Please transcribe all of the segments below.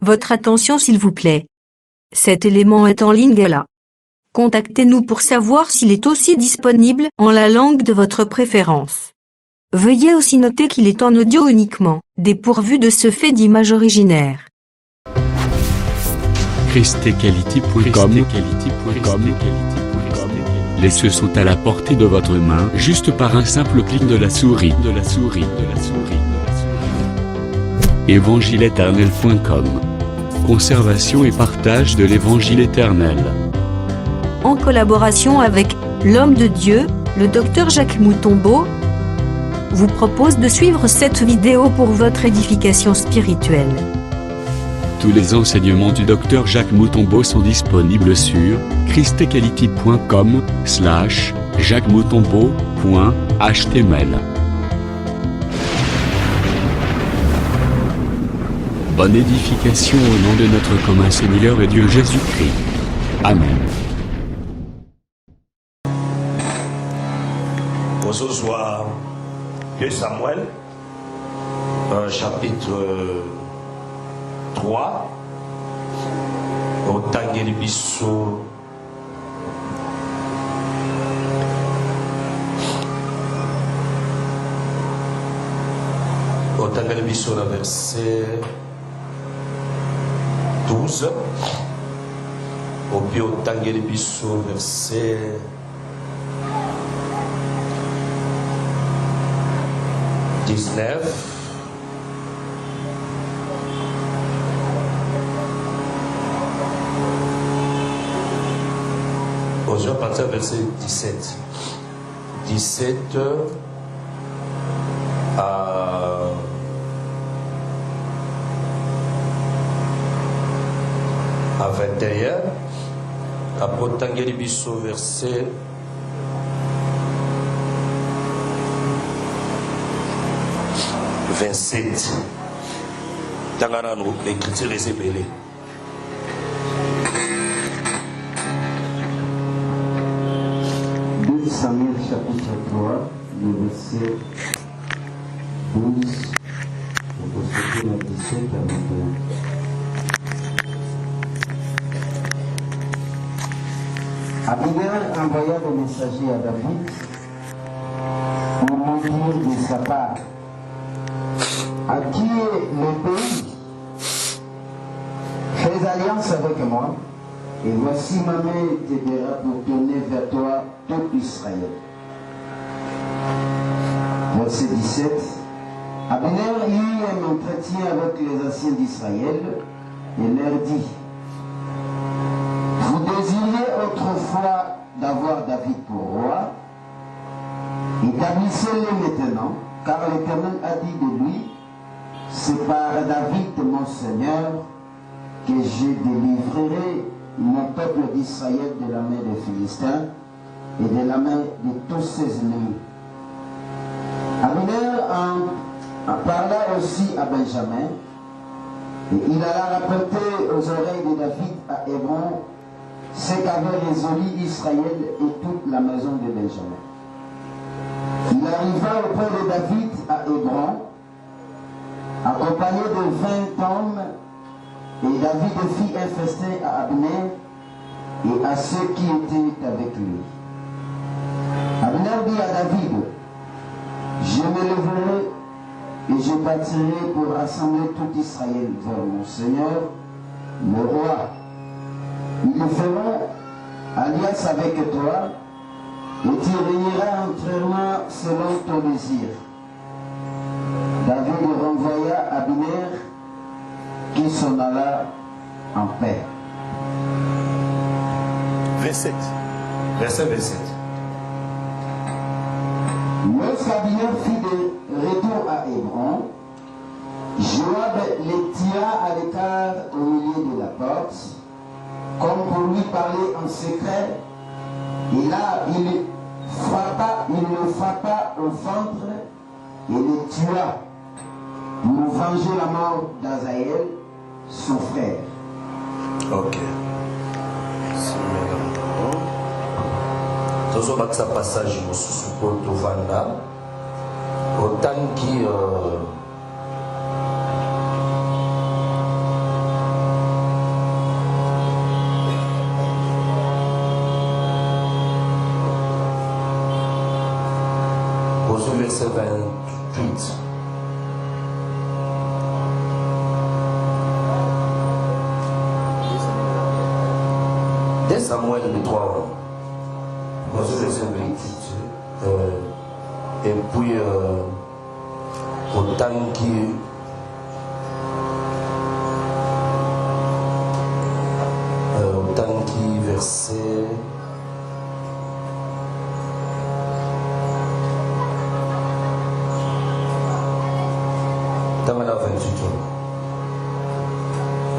Votre attention s'il vous plaît. Cet élément est en ligne là. Contactez-nous pour savoir s'il est aussi disponible en la langue de votre préférence. Veuillez aussi noter qu'il est en audio uniquement, dépourvu de ce fait d'image originaire. christequality.com. Les cieux sont à la portée de votre main, juste par un simple clic de la souris. Évangile-éternel.com. Conservation et partage de l'évangile éternel. En collaboration avec l'homme de Dieu, le Dr Jacques Moutombo, vous propose de suivre cette vidéo pour votre édification spirituelle. Tous les enseignements du Dr Jacques Moutombo sont disponibles sur christequality.com/jacquesmoutombo.html. Bonne édification au nom de notre commun Seigneur et Dieu Jésus-Christ. Amen. Pour ce soir, 2 Samuel, chapitre 3, au Tanguy de Bissot. Au Tanguy de Bissot, le verset 12. Au pied au Tanguy de Bissot, verset 19. Aujourd'hui, à partir du verset 17. 17 à 21. Après Tanguy Bissot, verset 27. Tangarano, l'écriture est ébellée. Samuel chapitre 3, le verset 12, au verset 17 à 21. Abner envoya des messagers à David pour lui dire de sa part: à qui est le pays? Fais alliance avec moi, et voici ma main t'aidera pour tourner vers toi tout Israël. Verset 17. Abner eut un entretien avec les anciens d'Israël et leur dit: vous désiriez autrefois d'avoir David pour roi, établissez-le maintenant, car l'Éternel a dit de lui: c'est par David mon Seigneur que je délivrerai mon peuple d'Israël de la main des Philistins et de la main de tous ses ennemis. Abner en parla aussi à Benjamin, et il alla rapporter aux oreilles de David à Hébron ce qu'avait résolu Israël et toute la maison de Benjamin. Il arriva auprès de David à Hébron, accompagné de 20 hommes, et David fit un festin à Abner et à ceux qui étaient avec lui. Abner dit à David: je me lèverai et je partirai pour rassembler tout Israël vers mon Seigneur, le roi. Ils feront alliance avec toi et tu régneras entièrement selon ton désir. David renvoya Abner qui s'en alla en paix. 27. Verset 27. Lorsqu'Abner fit de retour à Hébron, Joab les tira à l'écart au milieu de la porte, comme pour lui parler en secret, et là il le frappa au ventre et le tua pour venger la mort d'Azaël, son frère. Ok. tozobakisa passage mosusu po tovanda otangi verset 28. Dès Samuel le 3, verset 28. Et puis, autant qui verset dans la 28.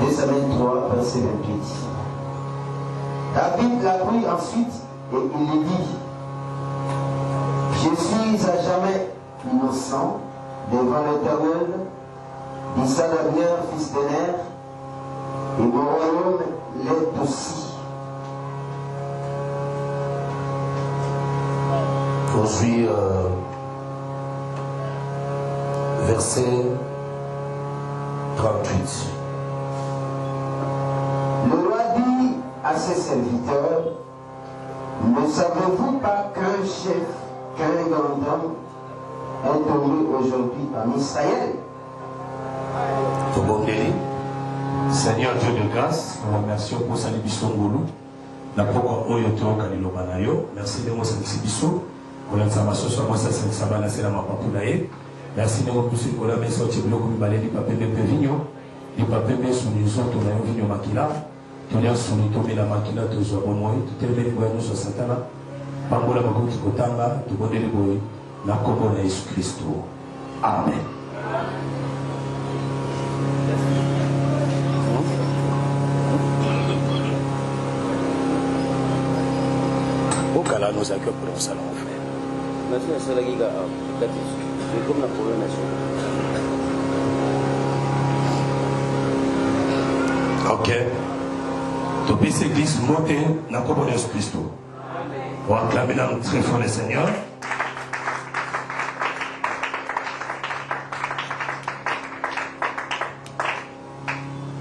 Dès Samuel 3, verset 28. David l'a pris ensuite et il lui dit: Je suis à jamais innocent devant l'Éternel, dit Abner, fils d'Ner, et mon royaume l'est aussi. Aujourd'hui, verset 38. Le roi dit à ses serviteurs: Ne savez-vous pas qu'un chef, qu'un grand homme est tombé aujourd'hui en Israël? Seigneur Dieu de grâce, nous remercions pour sa libération Ngolu. La pourquoi Oyoto Kanilobanayo. Merci de moi Sanisibiso. On a sa masse sur moi, ça c'est la Mapapulaye. Merci de moi pour ce qu'on a mis sur le bloc comme balai du papier de Pevigno. Du papier de son maison, ton aïe vigno maquila. Ton aïe son ito, la maquila, ton zoa bon moi. Tout est venu pour nous sur Satana. Pangola Bakou Tikotanga, tout bon déligoé. La Kobo de Jésus Christ. Amen. Là, nous accueillons pour le salon, frère. Merci à cela qui a comme la première nation. Ok. Tu peux s'église monter dans le corps de Jésus-Christ. On va acclamer dans très fort le Seigneur.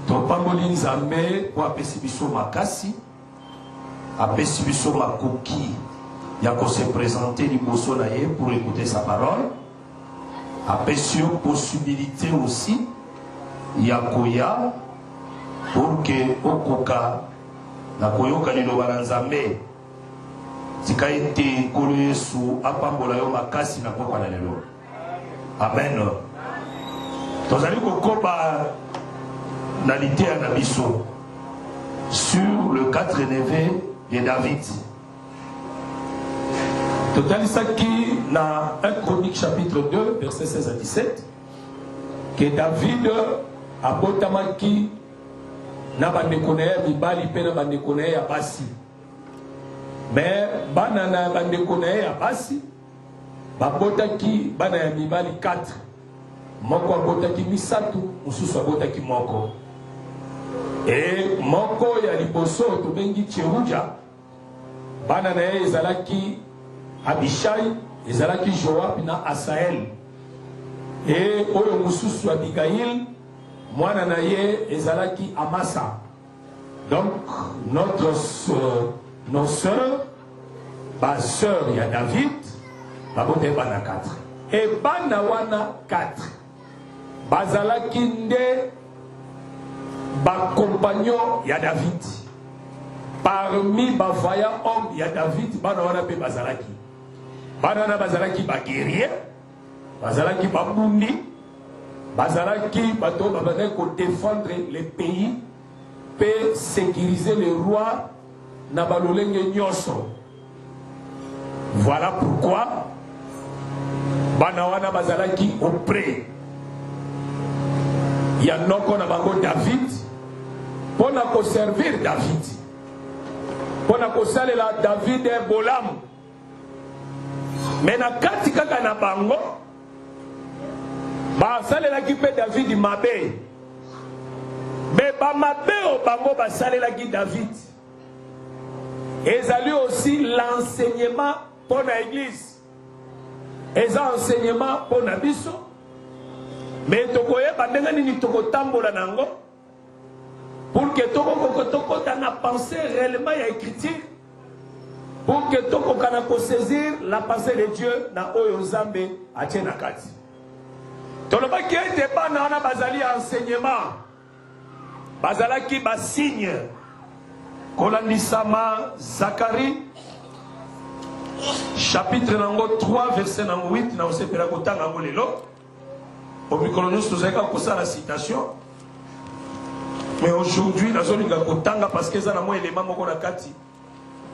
Tu peux pas mourir Zambé pour appeler Sibiso Makasi. Appeler Sibiso Makoki. Il y a qu'on se présenter Liboso Naye pour écouter sa parole. Après sur possibilité aussi, il y a Koya pour que Okoka, la Koyoka ni Lobaranzame, tika été collé sous Apambola yo makasi na pokwa na lelo. Amen. Tozali kokoba na lité na biso sur le 4 névé de David. Total ça qui dans 1 Chronique chapitre 2 verset 16 à 17 que David a botamaki na bandekoné mibali pe na bandekoné ya basi mais bana na bandekoné ya basi babotaki bana ya mibali 4 moko abotaki misatu mususu abotaki moko et moko ya liboso tobengi Tcheruja bana na ye ezalaki Abishai, ezalaki Joab na Asael. Et oyo mususu Abigail, mwana na ye ezalaki Amasa. Donc nos sœurs, ba sœur ya David, babote bana 4. Et bana wana 4. Bazalaki nde ba compagnon ya David. Parmi ba vaillants hommes ya David, bana wana pe bazalaki. Banana bazalaki ba guerrier, bazalaki ba bundi, bazalaki bato babane ko défendre les pays, peut sécuriser les rois na balolenge nyoso. Voilà pourquoi banawana bazalaki auprès. Il y a noko na bango David pour na ko servir David. Pour na ko salela David et Bolam. Mais na kati kaka na bango ba salelaki pe David mabe mais ba mabe o bango ba salelaki David ezali aussi l'enseignement pour l'église eza enseignement pour na biso mais tokoyeba ndenge nini tokotambola nango pour que tokokota na pensée réellement ya écriture pour que toko kanako saisir la pensée de Dieu na oyo Nzambe atie na kati. Toloba ki ete bana wana bazali enseignement. Bazalaki ba signe. Kolandisama Zacharie chapitre nango 3 verset nango 8 na osepela kotanga ngo lelo. Au micro nous tozaka kosala citation. Mais aujourd'hui nazolinga kotanga parce que ça na mo élément moko na kati.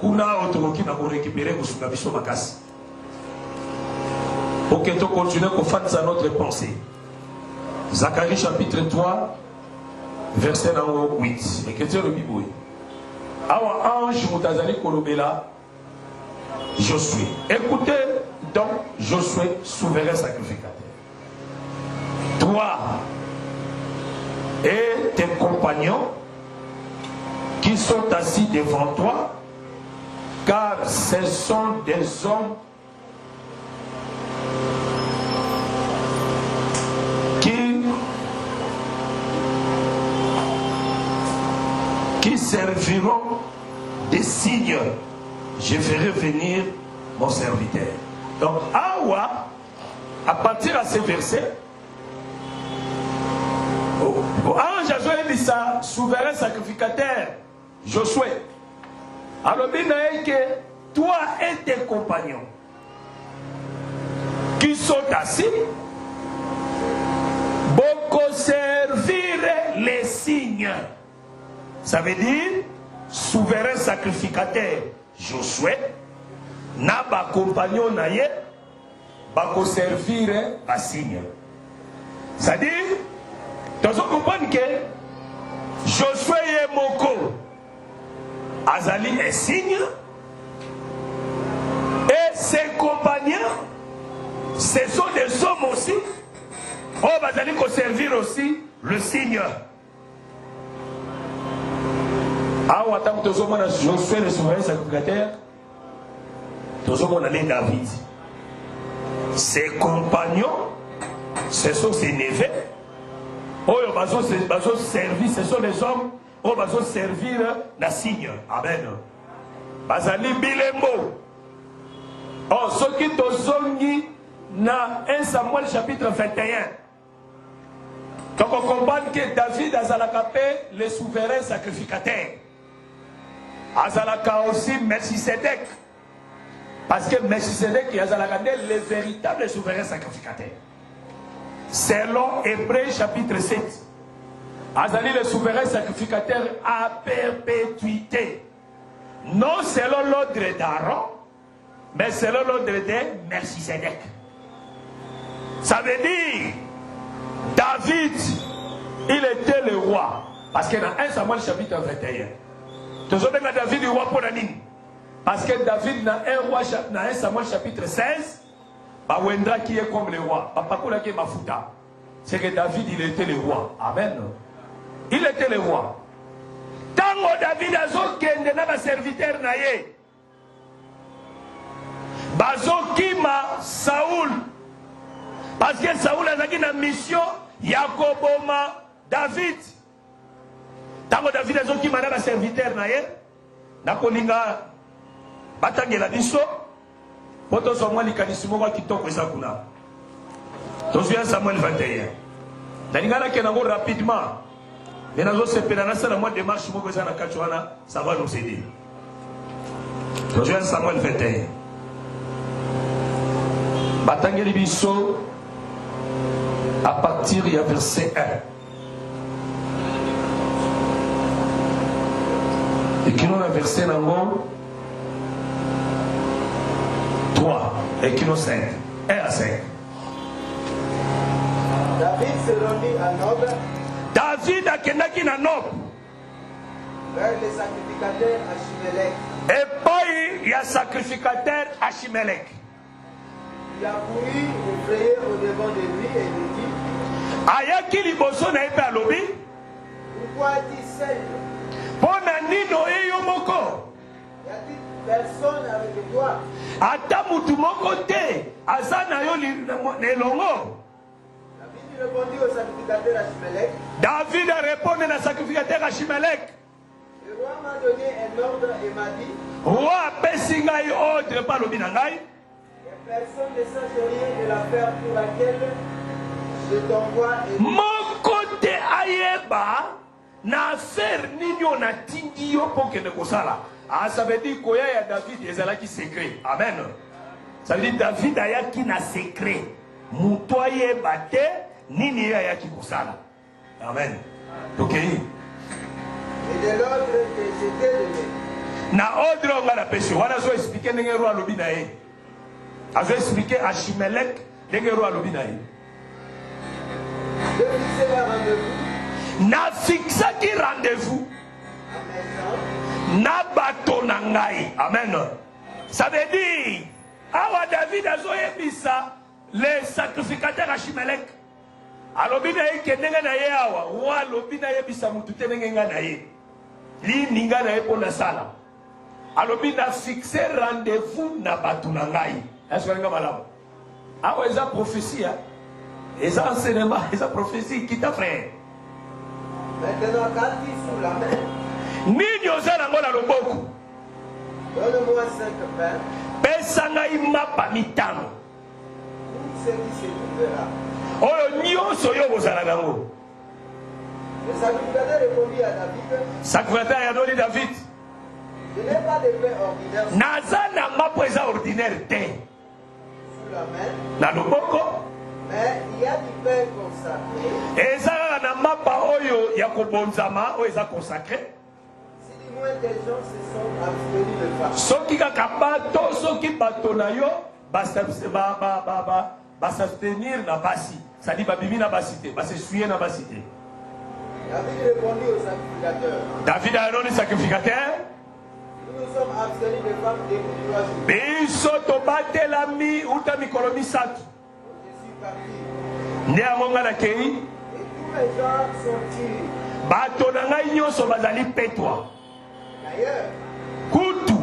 Kuna otokoki na ko récupérer kosunga biso makasi. Pour que tu continues à faire notre pensée. Zacharie chapitre 3 verset 8. Écriture le Bible. Awa ange mutazali kolobela Josué. Écoutez donc Josué, souverain sacrificateur. Toi et tes compagnons qui sont assis devant toi, car ce sont des hommes qui serviront des signes. Je ferai venir mon serviteur. Donc, Awa, à partir de ces versets, ange a dit ça, souverain sacrificateur, Josué. Alors, il dit que toi et tes compagnons qui sont assis, beaucoup servir les signes. Ça veut dire, souverain sacrificateur, Josué, n'a pas compagnon naïe, bako servir un signe. C'est-à-dire, tu comprends que Josué et Moko, Azali est signe, et ses compagnons, ce sont des hommes aussi, oh, Azali ko servir aussi le signe. Ah, attends, tu as Josué le souverain sacrificateur, tu as David. Ses compagnons, ce sont ses neveux. Oh, ils vont servir, ce sont les hommes, oh, ils vont servir la signe. Amen. Bazali Bilembo. Oh, ceux qui t'ont na 1 Samuel chapitre 21. Donc on comprend que David a zalakapé le souverain sacrificateur. Azalaka aussi Melchisedec. Parce que Melchisedec et Azalaka les véritables souverains sacrificateurs. Selon Hébreux chapitre 7. Azali le souverain sacrificateur à perpétuité. Non selon l'ordre d'Aaron, mais selon l'ordre de Melchisedec. Ça veut dire, David, il était le roi. Parce que dans 1 Samuel chapitre 21, tu sais que David est roi pour la ligne. Parce que David, dans 1 Samuel chapitre 16, Wendra qui est comme le roi. Papakoula qui est Mafuta. C'est que David, il était le roi. Amen. Il était le roi. Tango David a zokende na ba serviteur naye. Bazokima Saoul. Parce que Saoul a une mission, Yakoboma David. Tango David a zokima na ba serviteur naye. Nakolinga batangela biso. Poto somwa likanisimo kwa kitoko esakuna. Tozuya Samuel 21. Dalingala kenango rapidement. Mais nous sommes dans la moindre démarche, ça va nous aider. Josué Samuel 21. Batangeli biso à partir du verset 1. Et qui nous a versé dans le 3 et qui nous 5. 1 à 5. David se rendit à Nob. David a kendaki na Nob. Vers le sacrificateur Achimelech. Et puis il y a sacrificateur Achimelech. Il a couru effrayé au devant de lui et lui dit: Ayaki liboso na ebe alobi. Pourquoi es-tu seul? Pona nino eyo moko. Y a-t-il personne avec toi? Ata mutu moko te azana yo nelongo. David répondit au sacrificateur Achimelech. David a répondu à sacrificateur Achimelech. Le roi m'a donné un ordre et m'a dit, roi apesi ngai ordre pa lobi na ngai, personne ne sache rien de l'affaire pour laquelle je t'envoie et moko te ayeba na affaire nini on atindi yo mpo kende kosala. Ah, ça veut dire koya ya David ezalaki secret. Amen. Ça veut dire David ayaki na secret. Muto ayeba te nini ye ayaki kosala. Amen. Ok. de l'ordre que je t'ai donné. Na ordre on a péché. Wana zo expliquer ndenge roi lobi na ye. Azo expliquer Achimelech ndenge roi lobi na ye. De fixer un rendez-vous Na fixaki rendez-vous à mes gens. na bato na ngai. Amen. Ça veut dire awa David azo yebisa le sacrificateur Achimelech. Alobi na ye kendenge na ye awa roi alobi na yebisa mutu te ndenge nga na ye lini nga na ye mpo na sala. Alobi na fixe rendez-vous na bato na ngai. Est-ce que nga malamu? Awa eza prophétie, eza enseignement, eza prophétie kita frère. Maintenant, quand tu es sous la main, Nini oza nango na loboko? donne-moi 5 pains, Pesa ngai mapa mitano. tout ce qui se trouvera. Oyo nyonso yo kozala nango. Le sacrificateur répondit à David, Sacrificateur ya doni David. je n'ai pas de pain ordinaire Naza na mapo eza ordinaire te. sous la main, Na loboko. mais il y a du pain consacré. Eza kaka na mapa oyo ya kobonzama oyo eza consacré. Si du moins des gens se sont abstenus de faire. Soki kaka bato soki bato na yo s'abstenir na basi. Ça dit babimi na basi te, s'essuyer na basi te. David répondit au sacrificateur, David a donné sacrificateur. nous nous sommes abstenus de femmes depuis 3 jours. Biso tobatelami uta mikolo misato. Je suis parti. Nde yango nga nakei. Et tous mes gens sont tués. Bato na ngai nyonso bazali petwa. D'ailleurs, Kutu.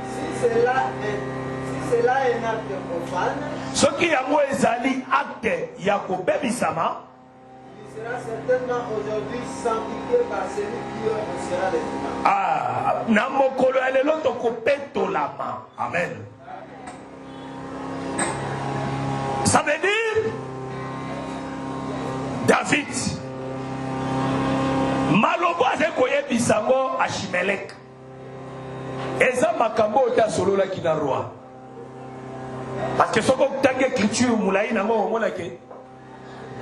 si cela est un acte profane, Soki yango ezali acte ya kobebisama. il sera certainement aujourd'hui sanctifié par celui qui renoncera les humains. Ah, na mokolo ya lelo tokopetolama. Amen. Ça veut dire David malobo aze koyebisa ngo Achimelech eza makambo oyo te asololaki na roi. Parce que soki otangi écriture molai nango omonake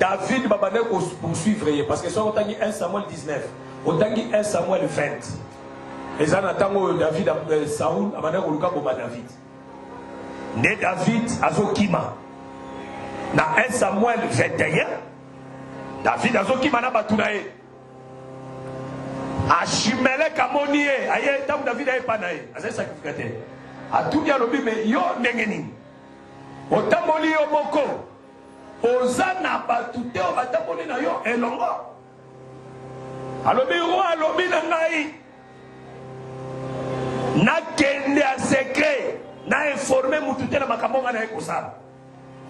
David babande poursuivre ye. Parce que soki otangi 1 Samuel 19 otangi 1 Samuel 20 eza na ntango oyo David Saoul abande koluka boma David. Nde David azokima na 1 Samuel 21 David azokima na bato na ye. Achimelech amoni ye aye ntango David ayepa na ye azali sacrificateur atuni alobi me yo ndenge nini otamboli yo moko oza na bato te oyo batamboli na yo elongo. Alobi roi alobi na ngai nakende ya secret na informe mutu te na makambo nga na ye kosala.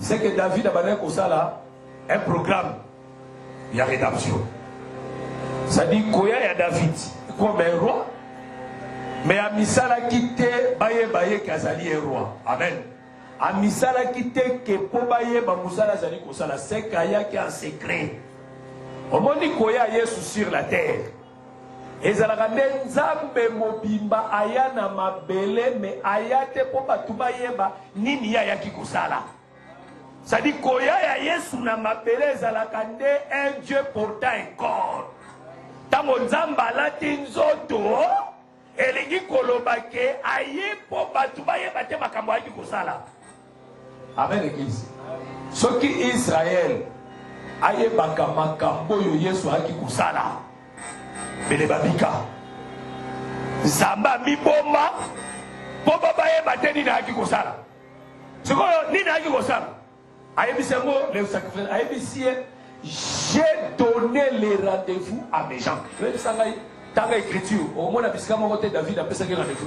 C'est que David abandonné kosala un programme ya rédemption. Ça dit koya ya David comme un roi, mais a misala kite baye kazali un roi. Amen. A misala kite ke po baye ba musala zali kosala c'est kaya qui en secret. Au monde koya Yesu sur la terre. Ezalaka nde nzambe mobimba aya na mabele me aya te po batu bayeba nini ya yaki kosala. Ça dit koya ya Yesu na mabele ezalaka nde un Dieu portant un corps. Tango nzamba alati nzoto elingi koloba ke aye po batu bayeba te makambo ayaki kosala. Amen église. Soki Israël ayebaka makambo oyo Yesu ayaki kosala bele babika nzamba miboma po bayeba te nini ayaki kosala. Sikoyo nini ayaki kosala ayebisi yango le sacrifice ayebisi ye j'ai donné les rendez-vous à mes gens. Dans l'écriture, au moins David a fait rendez-vous.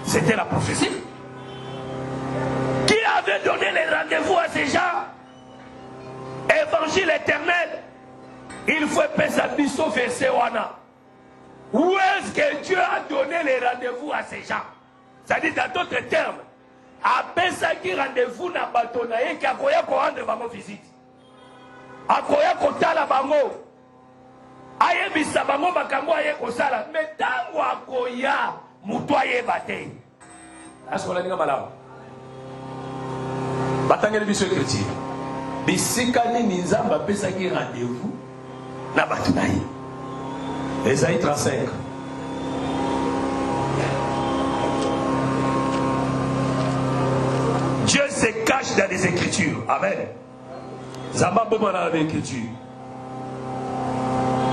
C'était la prophétie. Qui avait donné les rendez-vous à ces gens? Évangile éternel. Il faut penser à biso verset wana. Où est-ce que Dieu a donné les rendez-vous à ces gens? C'est-à-dire, dans d'autres termes, après ça qui rendez-vous na batonaye qui a koya ko rendre bango visite. Akoya ko tala bango. Aye bisa bango makambo aye ko sala. Mais tango akoya muto aye bate. Asko la ninga malamu. Batangeli biso chrétien. Bisikani ni nzamba pesa ki rendez-vous na batonaye. Ésaïe 35. Dieu se cache dans les Écritures. Amen. Zamba Bouma dans l'Écriture.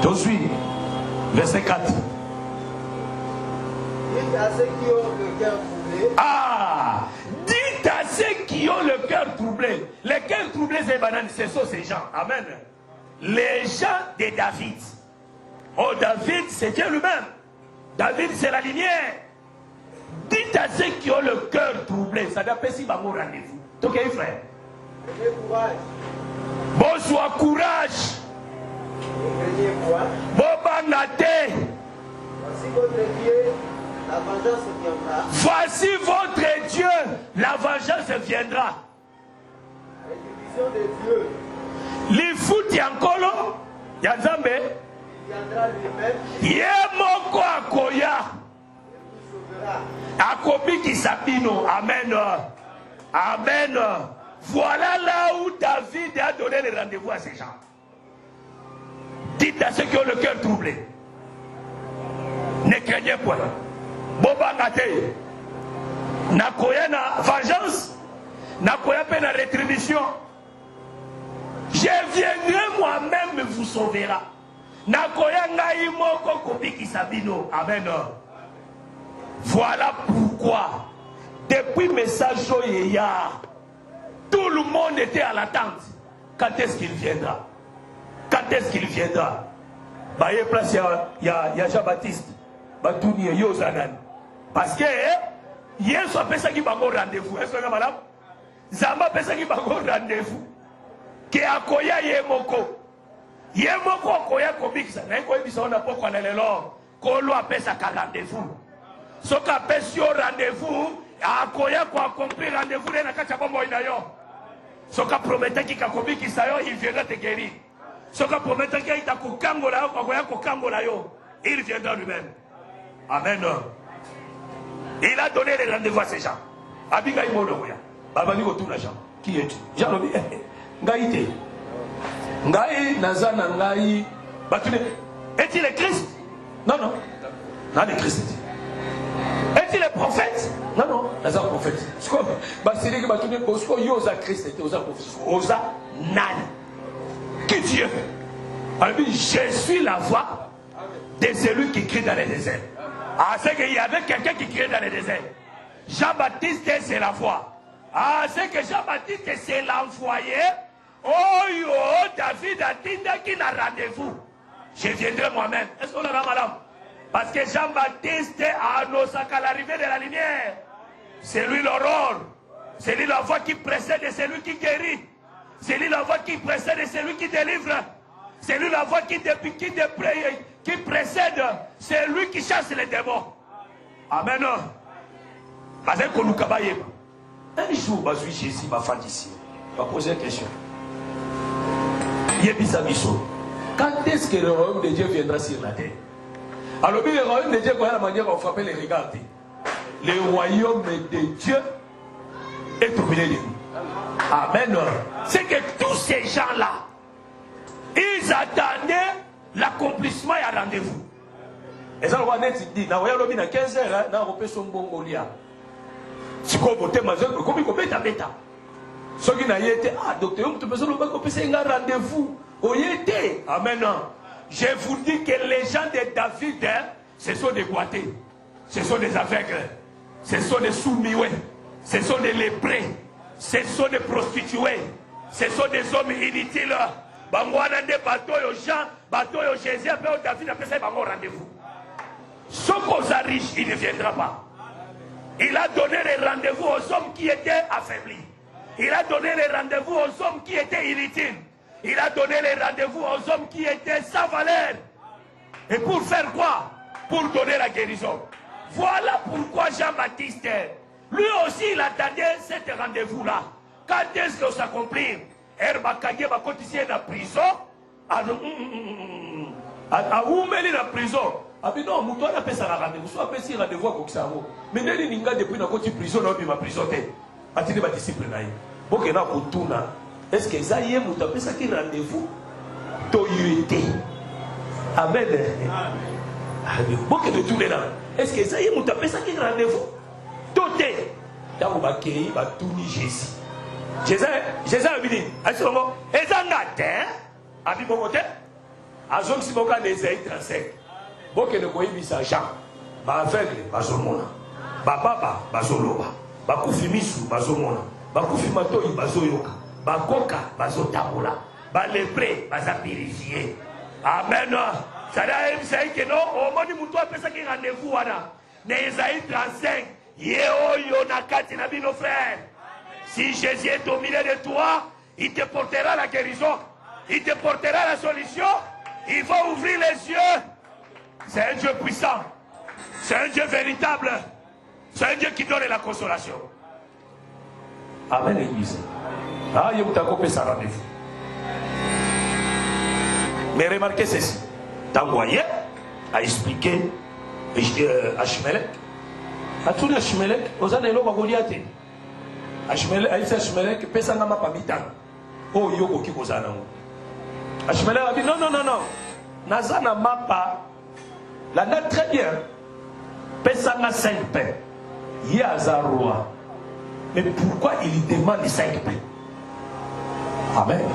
Tout suit. Verset 4. Dites à ceux qui ont le cœur troublé. Ah! Dites à ceux qui ont le cœur troublé. Les cœurs troublés, c'est banane, ce sont ces gens. Amen. Les gens de David. Oh, David, c'est Dieu lui-même. David, c'est la lumière. Dites à ceux qui ont le cœur troublé. Ça doit passer par mon rendez-vous. Ok, frère. Ayez courage. Bonsoir, courage. Ayez foi. Bobanate. Voici votre Dieu, la vengeance viendra. Voici votre Dieu, la vengeance viendra. La division de Dieu. Lifuti ankolo, Yazambe, Il viendra lui-même Yemoko akoya, et vous sauvera. Akobi Kisabino, Amen. Amen. Voilà là où David a donné le rendez-vous à ces gens. Dites à ceux qui ont le cœur troublé. Ne craignez point. Bobangate. Nakoya na vengeance. Nakoya pe na rétribution. Je viendrai moi-même vous sauvera. Nakoya ngai moko Kobi Sabino. Amen. Voilà pourquoi, depuis message Oyeya, tout le monde était à l'attente. Quand est-ce qu'il viendra? Quand est-ce qu'il viendra? Bah, il y a place, il y a Jean-Baptiste. Batouni et Yozanan. Parce que, hier soir, il y a un rendez-vous. Est-ce que vous avez madame? Zamba, il y a un rendez-vous. Qui a koya Yemoko. Yemoko koya Kobiksa. N'a pas eu besoin de pourquoi on est là. Kolo appelle ça rendez-vous. Ce qu'on appelle sur rendez-vous, à koya ko accomplir rendez-vous dans la kachaba moinayo. Ce qu'on promettait qu'il a commis qui s'ayo, il viendra te guérir. Ce qu'on promettait qu'il a kokangola, koya kokangola yo, il viendra lui-même. Amen. Il a donné les rendez-vous à ces gens. Abigaï Monoya. Babani Gotouna Jean. Qui es-tu? Jean Lobi. Ngaïté. Ngaï Nazana Ngaï. Batune. Est-il le Christ? Non, non. Non, le Christ. Est-il le prophète? Non, non. Nazar prophète. Ce que Basile qui Batune, Bosco, Yosa Christ était Osa prophète. Osa Nan. Qui Dieu? Alors, je suis la voix de celui qui crie dans les déserts. Ah, c'est qu'il y avait quelqu'un qui criait dans les déserts. Jean-Baptiste, c'est la voix. Ah, c'est que Jean-Baptiste, c'est l'envoyé. Oh, yo, David a dit qu'il a rendez-vous. Je viendrai moi-même. Est-ce qu'on a madame? Parce que Jean-Baptiste a annoncé qu'à l'arrivée de la lumière, c'est lui l'aurore. C'est lui la voix qui précède et c'est lui qui guérit. C'est lui la voix qui précède et c'est lui qui délivre. C'est lui la voix qui précède. C'est lui qui chasse les démons. Amen. Parce que nous cabaye. Un jour, je suis Jésus, ma femme ici. Je vais poser une question. Quand est-ce que le royaume de Dieu viendra sur la terre? Alors, le royaume de Dieu, voilà la manière dont on frappe les regards. Le royaume de Dieu est au milieu de nous. Amen. C'est que tous ces gens-là, ils attendaient l'accomplissement et un rendez-vous. Et ça, on va dit, dans le 15 heures, on peut son bon golia. Si vous votez, comme vous bêta bêta. Ce qui n'a été, ah, docteur, tu peux un rendez-vous. Amen. Je vous dis que les gens de David, ce sont des boités, ce sont des aveugles, ce sont des soumis, ce sont des léprés, ce sont des prostituées, ce sont des hommes inutiles. Bangwana des bateaux aux gens, bateaux aux Jésus, après David a fait ça, rendez-vous. Ce qu'on a riche, il ne viendra pas. Il a donné les rendez-vous aux hommes qui étaient affaiblis. Il a donné les rendez-vous aux hommes qui étaient inutiles. Il a donné les rendez-vous aux hommes qui étaient sans valeur. Et pour faire quoi? pour donner la guérison. Voilà pourquoi Jean-Baptiste, lui aussi, il attendait cet rendez-vous-là. Quand est-ce que ça s'accomplit? Herbakanye va continuer dans la prison. Où est la prison? Ah mais non, moi, on appelle ça la rendez-vous. Soit appelle ça rendez-vous à Koksaro. Mais n'est-ce pas depuis la prison, on va prison. Attendez ma discipline. Bon, que là, pour tout, est-ce que ça y est, vous appelez ça qui rendez-vous? Toyuté. Amen. Bon, que de tout là. Est-ce que ça y est, vous appelez ça qui rendez-vous? Toté. Là, on va créer, on va tout ni Jésus. Jésus a dit, est-ce que vous avez un abi bokote azong simoka Ésaïe 35 boke ne koyi bisa Jean ba aveugle bazomona ba baba bazoloba ba kufimisu bazomona ba kufimatoi bazoyoka ba koka bazotabola ba lepré bazapirifier. Amen. Ça doit dire que non au moni muto apesa ki rendez-vous wana na Ésaïe 35 yeo yo nakati na bino frère. Si Jésus est au milieu de toi, il te portera la guérison. Il te portera la solution. Il va ouvrir les yeux. C'est un Dieu puissant. C'est un Dieu véritable. C'est un Dieu qui donne la consolation. Amen, l'église. Ah, il y a un ça rendez-vous. Mais remarquez ceci. T'envoyé à expliquer à Shimelech. À tous les Shimelech, aux années là, on va Goliath. À Shimelech, personne n'a pas mis tant. Oh, yoko qui vous a Achimele a dit non. Nazana mapa. La date très bien. Pesana 5 paix. Yazaroua. Mais pourquoi il demande 5 paix? Amen.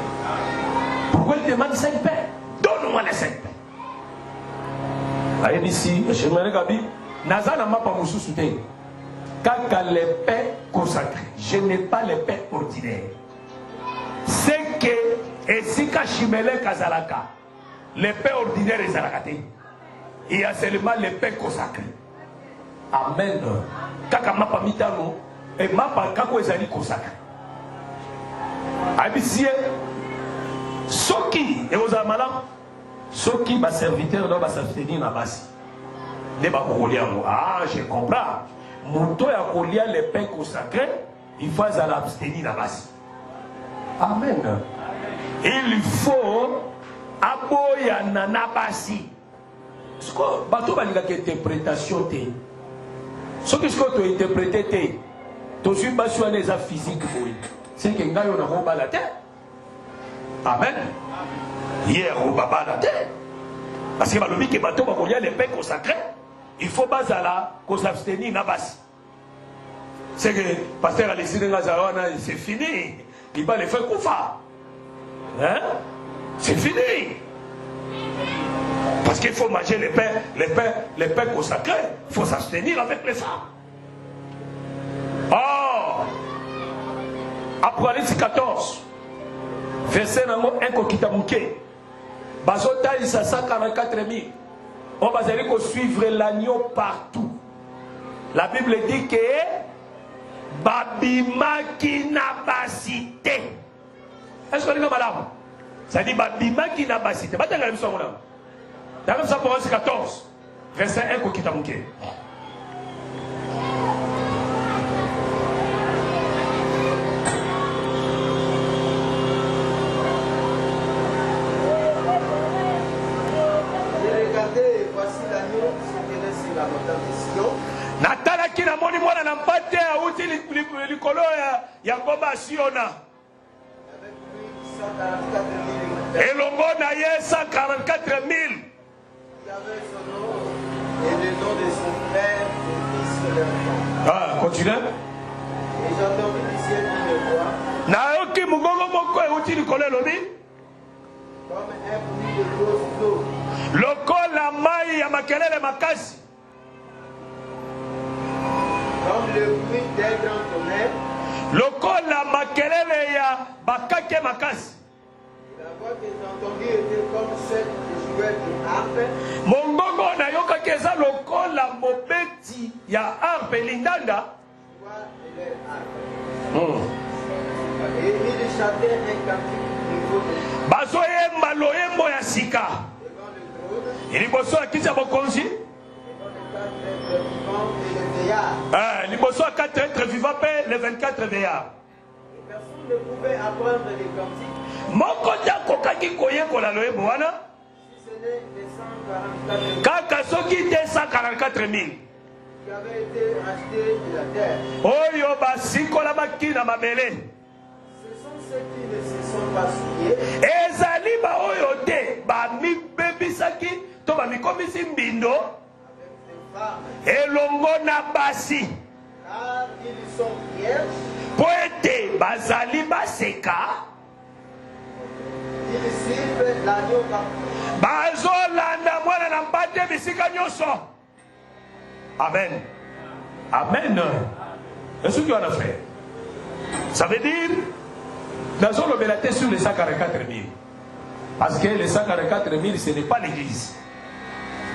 Pourquoi il demande 5 paix? Donne-moi les 5 paix. Aïe ici, Achimele a dit Nazana mapa moussouté. Kaka les paix consacrées. Je n'ai pas les paix ordinaires. C'est que et si Kachimele Kazalaka, les paix ordinaires et Zalakate, il y a seulement les paix consacrées. Amen. Kaka mapa mitano et mapa kako ezali consacré. Abisie soki et aux amalam soki ba serviteur do ba s'abstenir na basi. Ne ba kolia mo. Ah, je comprends. Monto ya kolia les paix consacrées, il faut s'abstenir na basi. Amen. Il faut aboya nanabasi. Ce que bateau balika interprétation té. Ce que tu interprété té. Tu suis pas sur les affaires physiques. C'est que ngayo na roba la terre. Amen. Hier au baba la terre. Parce que balobi que bateau bakolia les pains consacrés, il faut bazala qu'on s'abstenir nabasi. C'est que pasteur Alessine Ngazawana c'est fini. Il va les faire koufa. Hein? C'est fini. Parce qu'il faut manger les pains consacrés. Il faut s'abstenir avec les femmes. Oh! Apocalypse 14, verset 1 Kokitamuke. Bazota il 144 000. On va aller suivre l'agneau partout. La Bible dit que Babima qui n'a pas cité. Est-ce que vous avez malade? Ça dit Babima qui n'a pas cité. Dans Apocalypse 14, verset 1 Kokitamuke. Natala kina moni mwana na mpate auti likolo ya ngomba Siona. Elongo na ye 144 000. Il avait son nom et le nom de son père et fils de l'enfant. Ah, continue. Et j'entendis du ciel une voix. Na yoki mugongo moko auti likolo lobi. Comme un bruit de grosses eaux. Lokola mai ya makelele makasi. Comme le bruit d'un grand tonnerre. Lokola makelele ya bakake makasi. La voix que j'entendis était comme celle qui jouait de harpe. Mongongo na yoka keza lokola mobeti ya harpe lindanda. Et il chantait un cantique nouveau. Bazoyemba loyembo ya sika. Devant le trône. Iliboso akisa bokonzi. Et les 24 veillards. Personne ne pouvait apprendre les cantiques Mokoja kokaki koye kolaloye boana. si ce n'est les 144 000 Kaka soki 244 000. qui avaient été rachetés de la terre. Oyo basikola bakina mabele. Ce sont ceux qui ne se sont pas souillés Ezali ba oyo te ba mi bebisaki to ba mikomisi mbindo avec des femmes, elongo na basi. car ils sont vierges, Po ete bazali baseka ils suivent l'agneau partout. bazolanda mwana na mbate bisika nyonso. Amen. Amen. Est-ce qu'il y en a frère? Ça veut dire, nous avons le sur les 144 000. Parce que les 144 000, ce n'est pas l'église.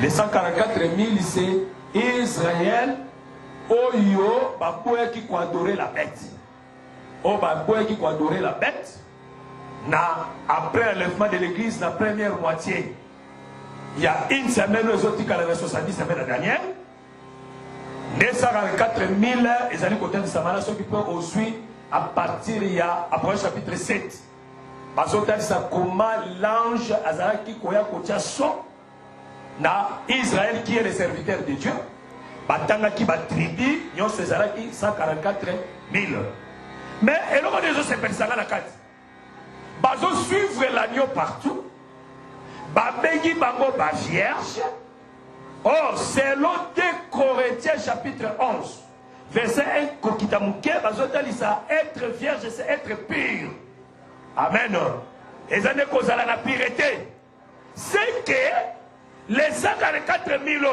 Les 144 000, c'est Israël, Oyo, Baboué qui adorer la bête. Oh, Baboué qui adorer la bête. Après l'enlèvement de l'église, la première moitié, il y a une semaine, les autres qui ont 70 semaines la dernière. 244 000, ils allaient côté de Samara, ceux qui peuvent aussi, à partir il y a, après chapitre 7. Parce que ça comment l'ange Azaraki Koya Kotia son, na Israël qui est le serviteur de Dieu, Batanga qui bat tribu, Nyon Césaraki 144 000. Mais, et l'homme des autres, c'est personne à la carte. Bazo suivre l'agneau partout, Babegi Bango ba vierge. Or, selon 2 Corinthiens chapitre 11, verset 1, Kokitamuke, être vierge, c'est être pur. Amen. Et ça n'est qu'aux la pureté. C'est que les 144 000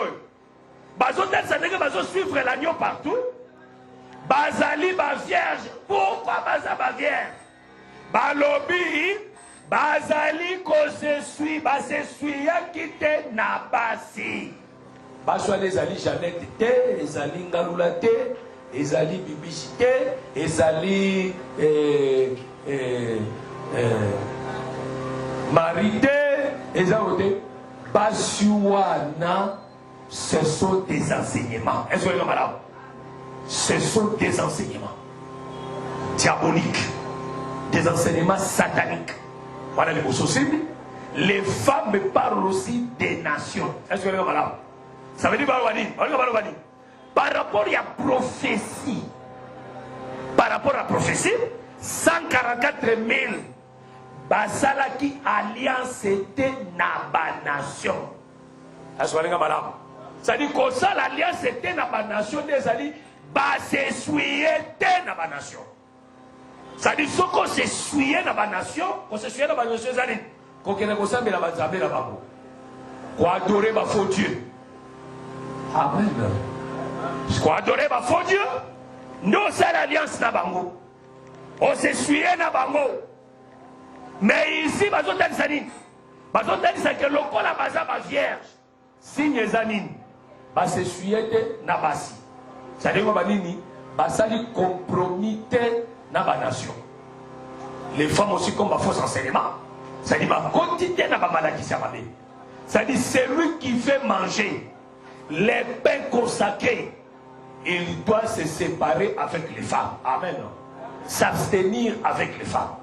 bazo suivre l'agneau partout. Bazali ba vierge. Pourquoi baza ba vierge? Balobi, bazali ko se suit, ba se suit ya kite na basi. Baswa les ali Jeannette te, les ali Ngalula te, les ali Bibichi te, les ali Marie te, les ali Basuana, ce sont des enseignements. Est-ce que vous voyez, madame? Ce sont des enseignements diaboliques, des enseignements sataniques. Voilà les mots sociaux. Les femmes parlent aussi des nations. Est-ce que vous voyez, madame? Ça veut dire par rapport à la prophétie, 144 000 basalaki alliance était na nation. Ça dit que ça l'alliance était na nation des alliés basessuyer na nation. Ça dit ce qu'on s'essuyer na nation, qu'on s'essuyer na nation zali qu'on kene ko sambela bazambe na bango. Ko adorer ba faux Dieu. Amen. Je crois adorer ma faux Dieu. Nous, c'est l'alliance na bango. On s'est suivi na bango. Mais ici, bazo tanzanine. Bazo tanzanine que le col a baza ma vierge. Signe zanine. Ba se suivi na basi. Ça dit que nini basali compromitté na ba nation. Les femmes aussi comme ma faux enseignement. Ça dit ma quotidien na ba malaki sa babé. Ça dit celui qui fait manger les pains consacrés, il doit se séparer avec les femmes. Amen. S'abstenir avec les femmes.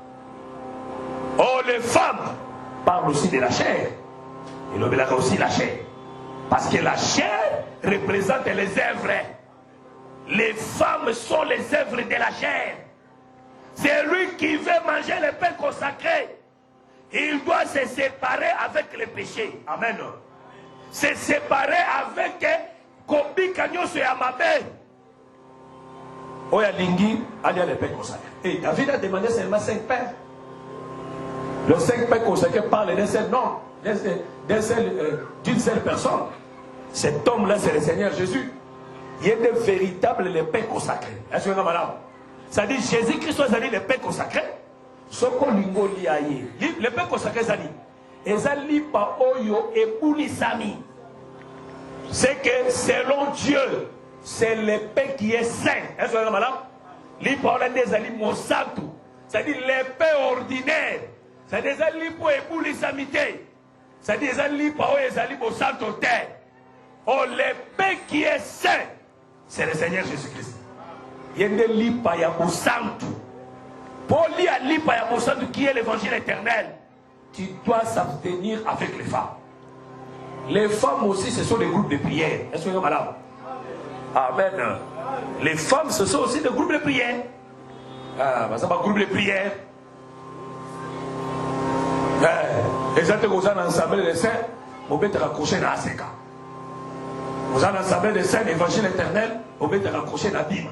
Oh, les femmes parlent aussi de la chair. Et l'homme a aussi la chair. Parce que la chair représente les œuvres. Les femmes sont les œuvres de la chair. C'est lui qui veut manger les pains consacrés. Il doit se séparer avec les péchés. Amen. Se séparer avec Kobi Kanyo sur Yamabe. Oya Lingi, allez à les pains consacrés. Et David a demandé seulement 5 pains. Le 5 pains consacrés parle d'un seul nom, d'une seule personne. Cet homme-là, c'est le Seigneur Jésus. Il est de véritables les pains consacrés. Est-ce que vous avez madame? Ça dit Jésus-Christ a dit les pains consacrés. Soko lingo liaye. Les pains consacrés, ça dit. C'est que selon Dieu, c'est le pain qui est saint. Est-ce que madame? C'est-à-dire les pains ordinaires. C'est-à-dire les pains qui est saint. C'est le Seigneur Jésus-Christ. Yende lipa ya Mosantu. Pour lire lipa ya Mosantu qui est l'évangile éternel, tu dois s'abstenir avec les femmes. Les femmes aussi, ce sont des groupes de prière. Est-ce que vous êtes malade? Amen. Les femmes, ce sont aussi des groupes de prière. Ah, ça va groupe de prière. Les autres, vous avez ensemble de saints, vous êtes raccrochés dans ACK. Vous avez ensemble de saints, l'évangile éternel, vous êtes raccrochés dans Bima.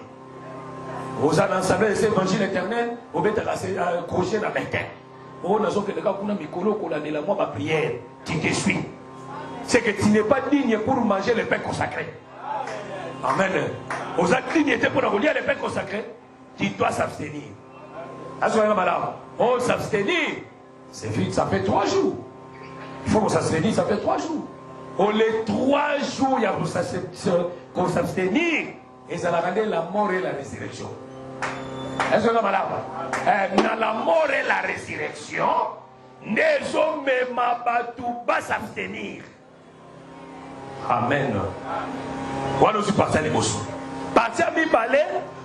Vous avez ensemble de saints, l'évangile éternel, vous êtes raccrochés dans Bétin. Vous avez ensemble de la prière, tu te suis. C'est que tu n'es pas digne pour manger le pain consacré. Amen. Vous avez dignité pour lire le pain consacré, tu dois s'abstenir. On s'abstenir. C'est vite, ça fait 3 jours. Il faut qu'on s'abstenir, ça fait 3 jours. On les 3 jours, il y a qu'on s'abstenir. Et ça va rendre la mort et la résurrection. Est-ce que vous malade? Dans la mort et la résurrection, les hommes va s'abstenir. Amen. Voilà aussi parti à l'émotion. Parti à mi-balai,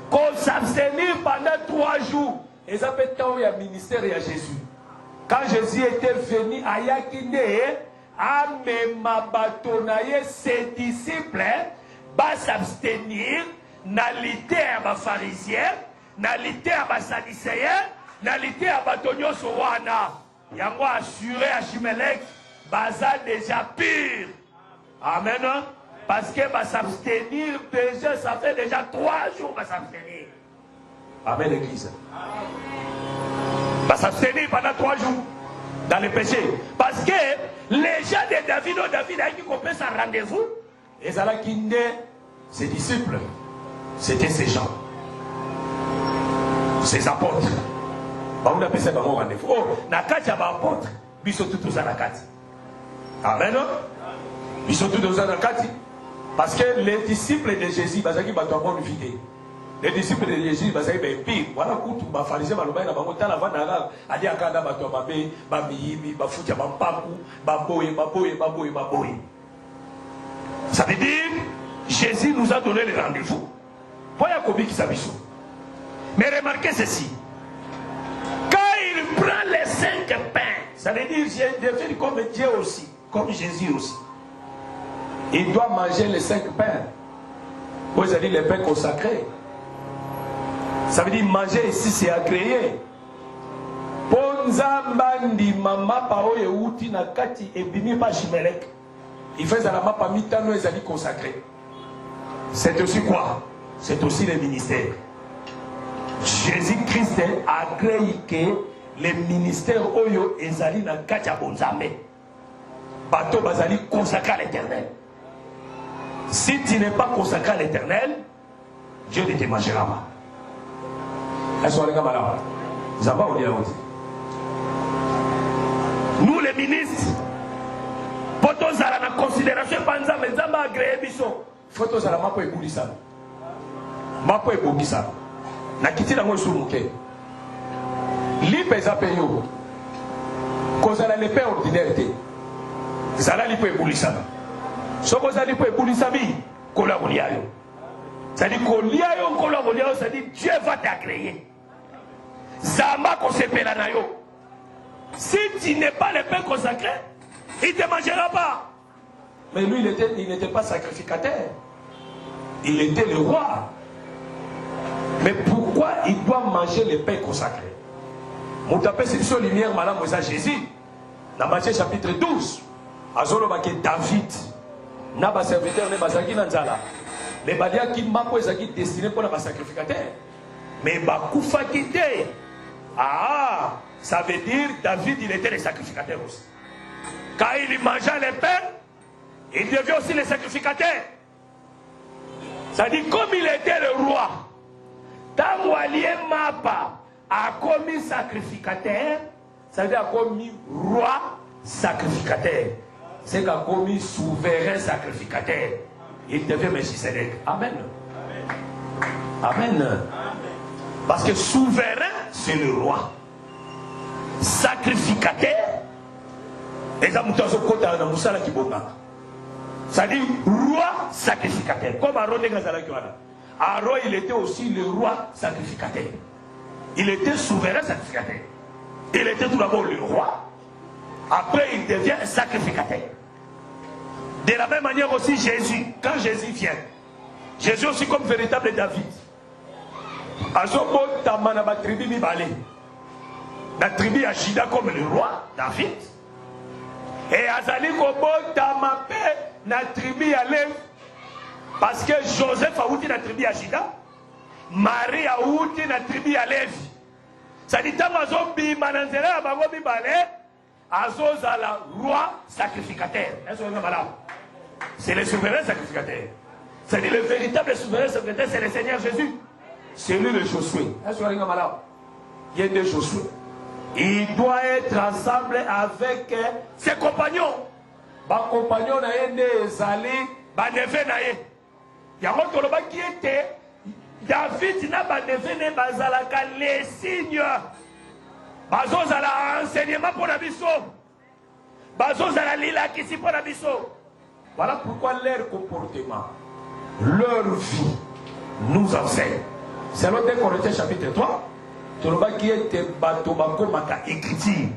qu'on s'abstenir pendant 3 jours. Et ça fait tant il y a ministère et à Jésus. Quand Jésus était venu à Yakine, à Memabatonaye, ses disciples, va s'abstenir, n'alité à ma pharisien, n'alité à ma sadicéen, n'alité à ma tonio sowana. Yango assuré à Chimelek, baza déjà pire. Amen. Parce que va s'abstenir, déjà, ça fait déjà 3 jours va s'abstenir. Amen, l'église. Va s'abstenir pendant 3 jours dans le péché. Parce que les gens de David a qui compris son rendez-vous. Et ça là qui naît ses disciples. C'était ces gens. Ses apôtres. On appelle ça mon rendez-vous. Oh, Nakati a un apôtre. Ils sont tous à Nakati. Amen. Ils sont tous à Nakati. Parce que les disciples de Jésus, ils ont été vidés. Les disciples de Jésus, ils ont été pire. Voilà où les pharisiens ont été ça veut dire, Jésus nous a donné le rendez-vous. Mais remarquez ceci. Quand il prend les 5 pains, ça veut dire je deviens comme Dieu aussi, comme Jésus aussi. Il doit manger les 5 pains. Vous avez dit les pains consacrés. Ça veut dire manger ici, c'est agréé. Ponza mandi mama pao ye uti na kati et bimi pa chimelek. Il fait ça la mapa mitano et ali consacré. C'est aussi quoi? C'est aussi le ministère. Jésus-Christ a créé que les ministères oyo ezali na kati ya bonzambe. Bato bazali consacré à l'éternel. Si tu n'es pas consacré à l'éternel, Dieu ne te mangera pas. Nous les ministres, pour tous la considération, faut tous la mapo ebulisa. Mapo ebulisa. Na kiti na ngosu muke. Lipe za peyo. Kozala le pain ordinaire te. Zala lipe ebulisa. Soko za lipe ebulisa bi kola boliayo. C'est-à-dire koliayo kola boliayo, c'est-à-dire Dieu va t'agréer. Zamba kosepela na yo. Si tu n'es pas le pain consacré, il ne te mangera pas. Mais lui, il n'était pas sacrificateur. Il était le roi. Mais pourquoi il doit manger le pain consacré? Mon tapé, c'est sur lumière, madame Moïse Jésus. Dans Matthieu chapitre 12, Azolo Baké David, n'a pas serviteur, n'a pas saki nanzala. Mais Badia qui m'a posé qui destiné pour la sacrificateur. Mais Bakoufa qui était. Ah, ça veut dire David, il était le sacrificateur aussi. Quand il mangeait les pains, il devait aussi le sacrificateur. Ça dit comme il était le roi. Tangwalié Mapa a commis sacrificateur, ça veut dire a commis roi sacrificateur. C'est qu'a commis souverain sacrificateur. Il devait Melchisedec. Amen. Amen. Amen. Parce que souverain, c'est le roi. Sacrificateur, ça dit roi sacrificateur. Comme Aaron Gazala Kiwana. Aaron, il était aussi le roi sacrificateur. Il était souverain sacrificateur. Il était tout d'abord le roi. Après, il devient sacrificateur. De la même manière aussi, Jésus, quand Jésus vient, Jésus aussi comme véritable David. Azobotama na tribu mibale. La tribu ya Juda comme le roi David. Et Azali kobotama pe na tribu ya Lévi. Parce que Joseph a outi na tribu ya Juda. Marie a outi na tribu ya Lévi. Ça dit tant azobi mananzela ya bango mibale. Azozala roi sacrificateur. C'est le souverain sacrificateur. C'est-à-dire le véritable souverain sacrificateur, c'est le Seigneur Jésus. C'est lui le Josué. Il y a deux Josué. Il doit être ensemble avec ses compagnons. Ses compagnons il y a un autre qui était David n'a pas devenu les signes. Bazozala enseignement pour la biso. Bazozala lila qui si pour la biso. Voilà pourquoi leur comportement, leur vie nous enseigne. C'est l'autre 2 Corinthiens chapitre 3. Toloba qui était bateau bako maka écriture.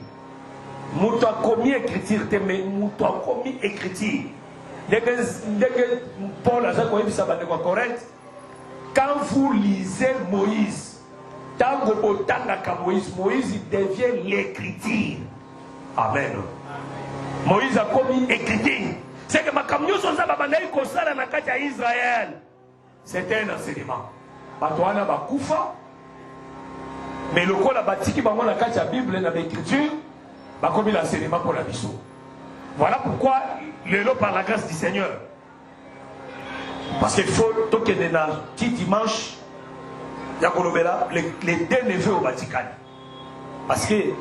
Mouto a commis écriture, mais mouto a commis écriture. Dès que Paul a dit ça va Corinthe, quand vous lisez Moïse, Moïse devient l'écriture. Amen. Moïse a commis écriture. C'est que ma camion sont ça à Israël. C'était un enseignement. Patoana ba kufa. Mais le col a bâti qui va la Bible dans l'écriture, va commis l'enseignement pour la mission. Voilà pourquoi le lot par la grâce du Seigneur. Parce qu'il faut toquer des petits dimanche. Les 2 neveux au Vatican. Parce que le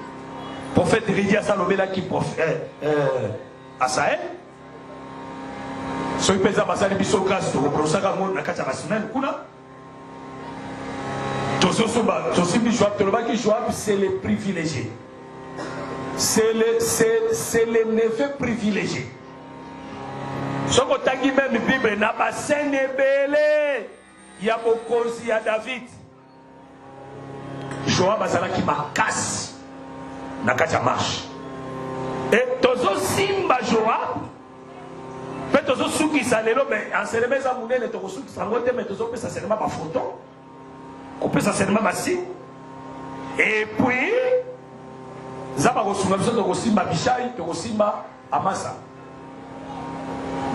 prophète Ridia Salobela qui prophète à Sahel, ce qui pèse à Basali Bisso grâce au Prosaka Mon Nakacha Bassimel Kuna. C'est les privilégiés. C'est les neveux privilégiés. Ce qu'on t'a dit même Bible n'a pas sénébélé. Il y a beaucoup il y a David. Joab azala qui m'a casse. Nakacha marche. Et tozo simba Joab. Mais tozo souki salelo mais en célébré ça mounene tozo souki sangote mais tozo peut ça seulement ma photo. On peut ça seulement ma signe. Et puis zaba kosunga biso tozo simba Bishai tozo simba Amasa.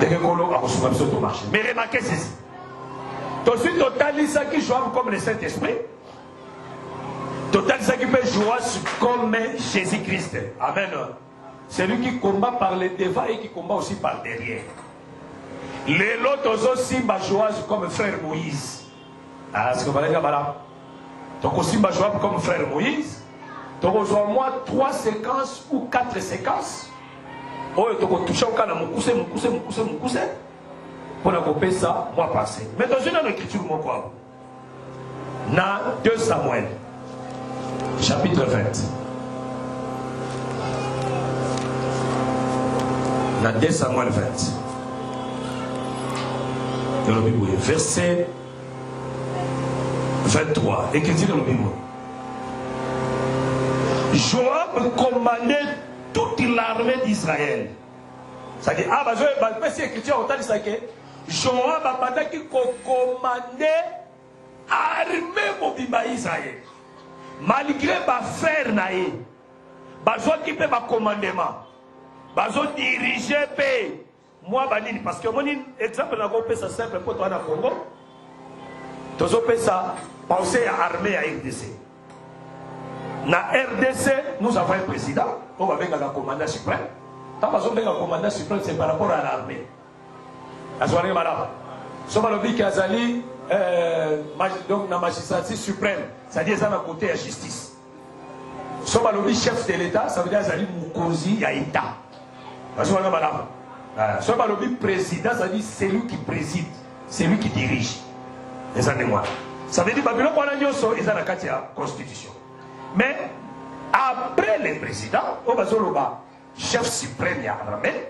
Dès que kolo a kosunga biso to marcher. Mais remarquez ceci. Tozo totalisa qui Joab comme le Saint-Esprit. Total, ça qui peut jouer comme Jésus-Christ. Amen. C'est lui qui combat par le devant et qui combat aussi par derrière. Les autres aussi jouent comme frère Moïse. Ah, c'est ce que vous allez dire là. Donc aussi jouent comme frère Moïse. Donc on a moins 3 séquences ou 4 séquences. Oh, donc on touche au cas de mon cousin. Pour la couper ça, moi passé. Mais dans une écriture, moi quoi. Dans 2 Samuel. Chapitre 20. Dans 2 Samuel 20. Dans le Bible, verset 23. Écrit dans le Bible. Joab commandait toute l'armée d'Israël. Ça dit, ah, c'est écrit en tant que Joab a qui commandait l'armée mobile d'Israël. Malgré ma frère naïe, bazo qui peut ma commandement, bazo diriger paix. Moi banini parce que mon exemple n'a pas ça simple pour toi dans Congo. Tozo peut ça penser à armée à RDC. Na RDC nous avons un président, on va avec un commandant suprême. Tant bazo avec un commandant suprême c'est par rapport à l'armée. Azoare madame. Somme le bic azali donc la magistrature suprême, c'est-à-dire ça à côté de la justice. Somme le chef de l'État, ça veut dire azali mukozi ya État. Azoare madame. Somme le président, ça veut dire c'est lui qui préside, c'est lui qui dirige. Les années moi. Ça veut dire Babylone pour l'agneau, ils ont la constitution. Mais après le président, on va dire chef suprême ya l'armée.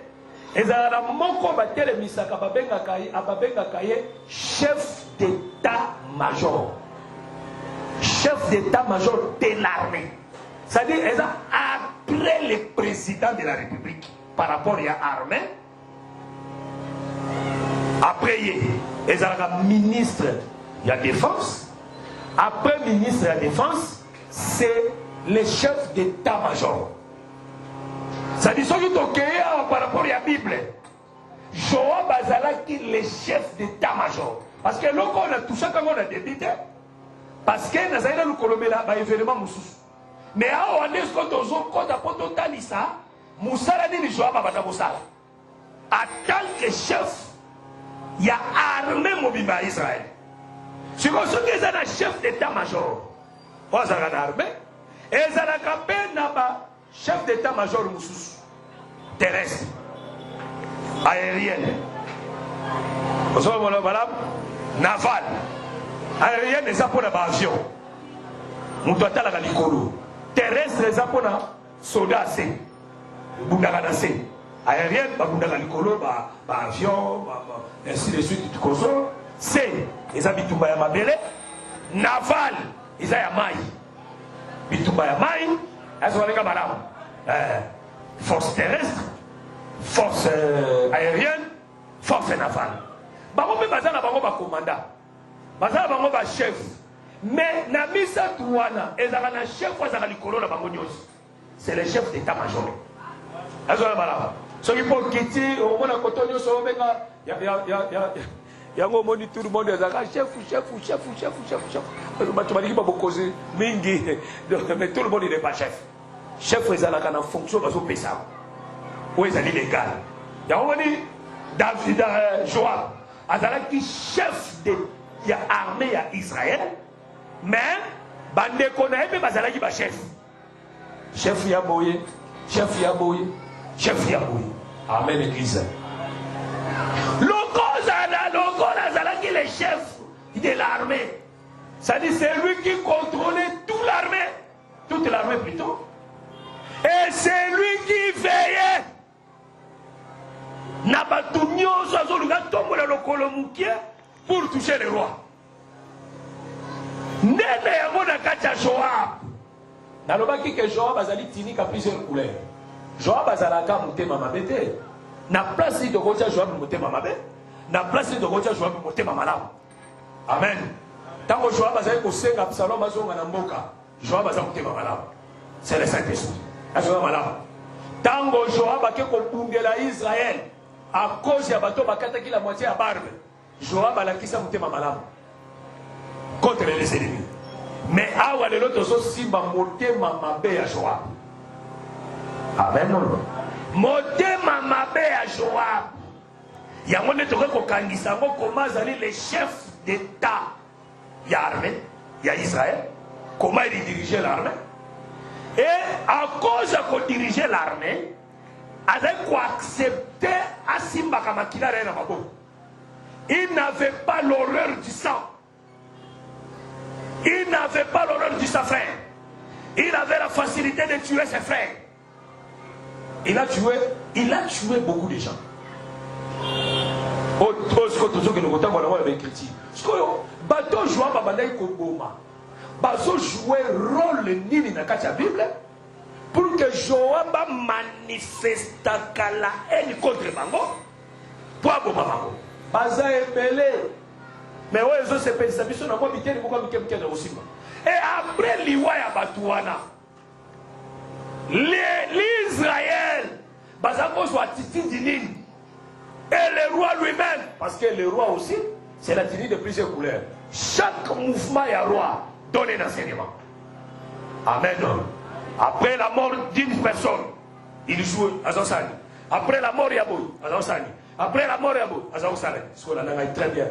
Et ça a mon combattre le misaka babenga kaye chef de d'état-major. Chef d'état-major de l'armée. C'est-à-dire, après le président de la République, par rapport à l'armée, après, il y a un ministre de la Défense. Après ministre de la Défense, c'est le chef d'état-major. C'est-à-dire, ce qui est par rapport à la Bible, Joab Azalaki, le chef d'état-major. Parce que là, on a touché quand on a débuté. Parce que nous avons colomé un événement moussous. Mais à on est ce qu'on a fait ça, Moussala dit Joab Abadabosala. En tant que chef, il y a armée mobile à Israël. Si vous avez un chef d'état-major, vous avez une armée, et vous avez un chef d'état-major moussous terrestre, aérien. Vous avez un naval. Aérien, c'est pour l'avion. Nous doit être à l'écolo. Terrestre, c'est pour les soldats. Aérien, c'est avion, ainsi de suite. C'est les habitants de Mabele. Naval, ils ont Yamaï. Bitumba Yamaï, ils ont les force terrestre, force aérienne, force navale. Baron Bazan a un commandant. Bazan a un chef. Mais Namisa Touana, ils ont un chef, c'est le chef d'état-major. Ceux qui peuvent quitter, au moins à côté de ce moment, il y a un moment où tout le monde est chef. Mais tout le monde n'est pas chef. Chef est en fonction de son paysan. Où est-ce qu'il est légal? Il y a un moment où David Joab, Azalaki, chef de l'armée à Israël, mais Bande Konaï, mais Azalaki, chef. Chef Yaboye, chef Yaboye. Chef Yaboui. Amen, l'église. Loko Azalaki, le chef de l'armée. C'est-à-dire, c'est lui qui contrôlait toute l'armée plutôt. Et c'est lui qui veillait. Nabatunyo, Zazoluga, tombe le Kolomoukie pour toucher le roi. Nene Yamona Kacha Joab. Nalobaki que Joab Azali Tini a plusieurs couleurs. Joab Azalaka Mutema Mabete. Na place de Rocha Joab Mutema Mabe. Na place de Rocha Joab Mutema Malam. Amen. Tant que Joab Azalaka Kosenga Absalom Azonga Namboka. Joab Azalaka Mutema Malam. C'est le Saint-Esprit. Azonga Malam. Tant que Joab Azalaka Pungela Israël. À cause de Bato Bakata qui la moitié à barbe. Joab Azalaka Mutema Malam. Contre les ennemis. Mais awa le l'autre aussi Mutema Mabe à Joab. Amen. Motema Mabe à Joab. Il y a un moment où comment les chefs d'État, il y a l'armée, il y a Israël, comment il dirigeait l'armée. Et à cause de diriger l'armée, avec quoi accepter Asimba Kamakila Rena Mabo. Il n'avait pas l'horreur du sang. Il n'avait pas l'horreur du sang frère. Il avait la facilité de tuer ses frères. Il a tué beaucoup de gens. Bateau jouant Babanaï Koboma. Bateau jouait rôle nini dans la Bible pour que Joab manifeste la haine contre Mango. Pour Aboma Mango. Baza est belé. Mais ouais, ils ont ces pays. Et après l'Iwaya Batouana. L'Israël, et le roi lui-même, parce que le roi aussi, c'est la tenue de plusieurs couleurs. Chaque mouvement et roi donne un enseignement. Amen. Après la mort d'une personne, il joue à Zansani. Après la mort, il y a beau à Zansani. Après la mort, il y a beau à Zansani. Ce qu'on a très bien.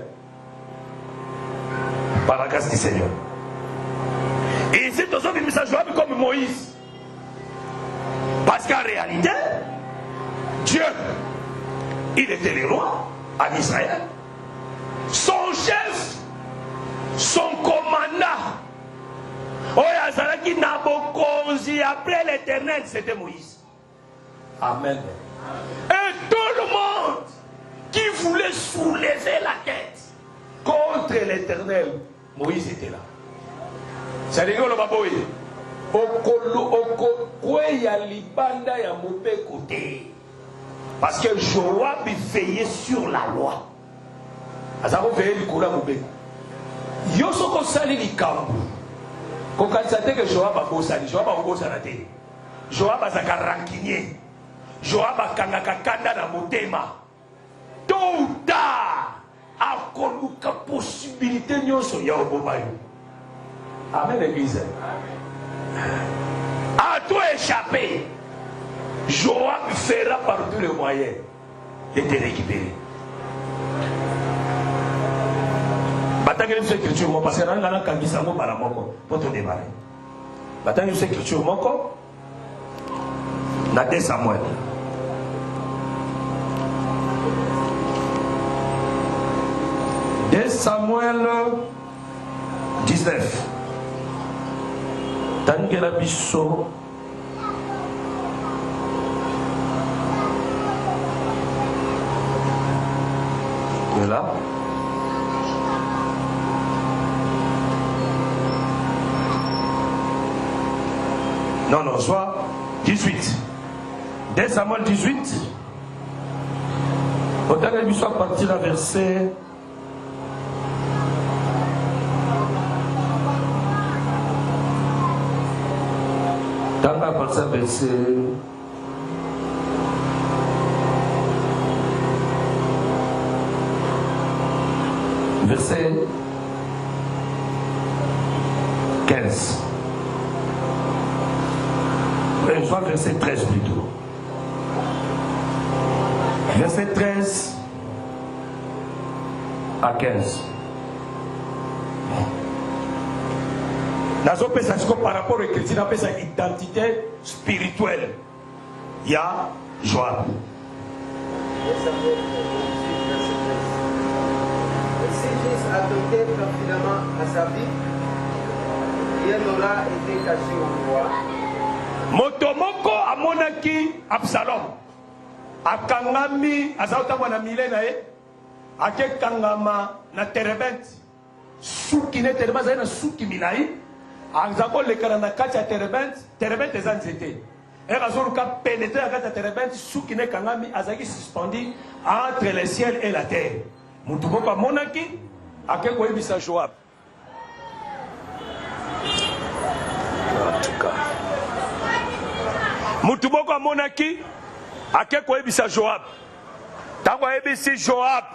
Par la grâce du Seigneur. Et ici, tous les messages comme Moïse. Parce qu'en réalité, Dieu, il était le roi en Israël. Son chef, son commandant, après l'Éternel, c'était Moïse. Amen. Et tout le monde qui voulait soulever la tête contre contre l'Éternel, Moïse était là. C'est-à-dire que le baboye, Okoya libanda ya mauvais côté. Parce que Joab veillait sur la loi. Azako veillait du courant mauvais. Yosoko sali likambu. Kokansate que Joab a bosali, Joab a bosali. Joab a zaka rancunier. Joab a kangaka kanda na motema. Tôt ou tard, a koluka possibilité nyonso ya obomayo. Amen l'église. A tout échappé. Joab fera par tous les moyens de te récupérer. Batangeli cette écriture moi parce que nanga kangisa mo bala moko pour te démarrer. Batangeli cette écriture moko na 2 Samuel. Samuel 19. Tangela biso là. Non, soit 18. 2 Samuel 18. Autant que soit à partir à verset. Tant à partir à verset. Verset 15. Soit verset 13 plutôt. Verset 13 à 15. Par rapport au chrétien, on appelle ça identité spirituelle. Il y a Joab. Si fils adopté pertinemment à sa vie, rien n'aura été caché au roi. Motomoko amonaki Absalom. Akangami azauta na milena ake kangama na terebent. Suki ne terebent na suki milai. Azako le karana kacha terebent ezanzete. Razor ka pénétrer à kata terebent suki ne kangami azaki suspendu entre le ciel et la terre. Motomoko amonaki ake koyebisa Joab. En tout cas. Mutuboko amonaki ake koyebisa Joab. Tango ayebisi Joab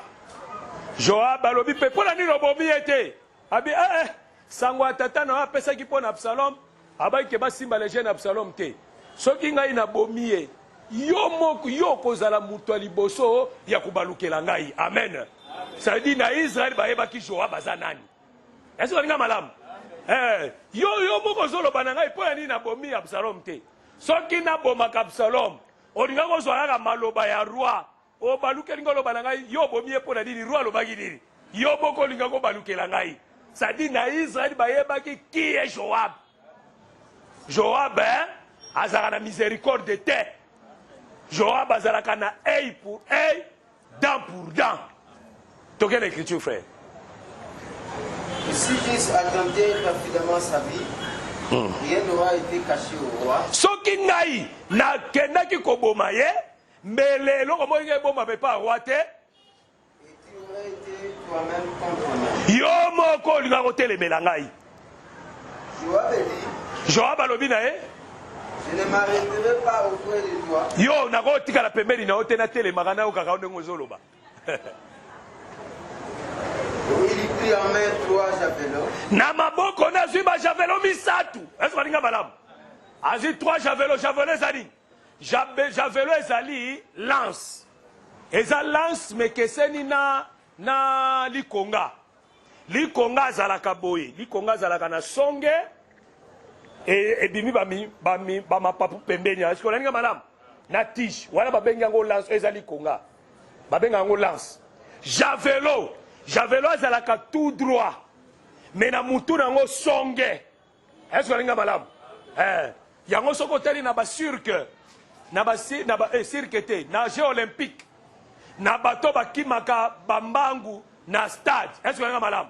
alobi pe pona nini obomi ete. Abi sango atata na apesaki pona Absalom abai ke basimba le jeune Absalom te. Soki ngai na bomi ye yo moko yo kozala mutu liboso ya kubalukela ngai. Amen. Ça dit na Israël bayebaki Joab azanani. Est-ce que nga malam? Yo moko zolo bananga pona nini na bomi Absalom te. Soki na bomaka Absalom olinga kozwaka maloba ya roi o balukeli ngoloba na ngai yo bomiye pona dini roi lobaki dini yo boko linga ko balukela ngai ça dit na Israël bayebaki qui est Joab azala na miséricorde de terre. Joab azalaka na œil pour œil, dent pour dent. Toquez l'écriture frère. Si fils attendait perfidemment sa vie, rien n'aura été caché au roi. Soki ngai na kendaki koboma ye mais lelo komoki eboma pe pa roi te. Et tu aurais été toi-même contre moi. Yo moko linga kotelemela ngai. Joab alobi na ye. Je ne m'arrêterai pas auprès de toi. Yo nako tika la pembeni na ote na telemaka na okaka ndenge ozoloba. Il prit en main 3 javelots. Na maboko na zwi ba javelo misatu. Est-ce que ninga madame? Azi 3 javelo ezali. Javelo ezali lance. Eza lance me keseni na likonga. Likonga azalaka boye. Likonga azalaka na songe et bimi ba mapapu pembeni. Est-ce que ninga madame? Na tige. Wala ba benga ngo lance ezali konga. Ba benga ngo lance. Javelo azalaka tout droit. Mais na mutu nango songe. Est-ce que ninga malam? Yango soko teli na ba cirque. Na ba cirque te, na jeux olympique. Na bato bakimaka bambangu na stade. Est-ce que ninga malam?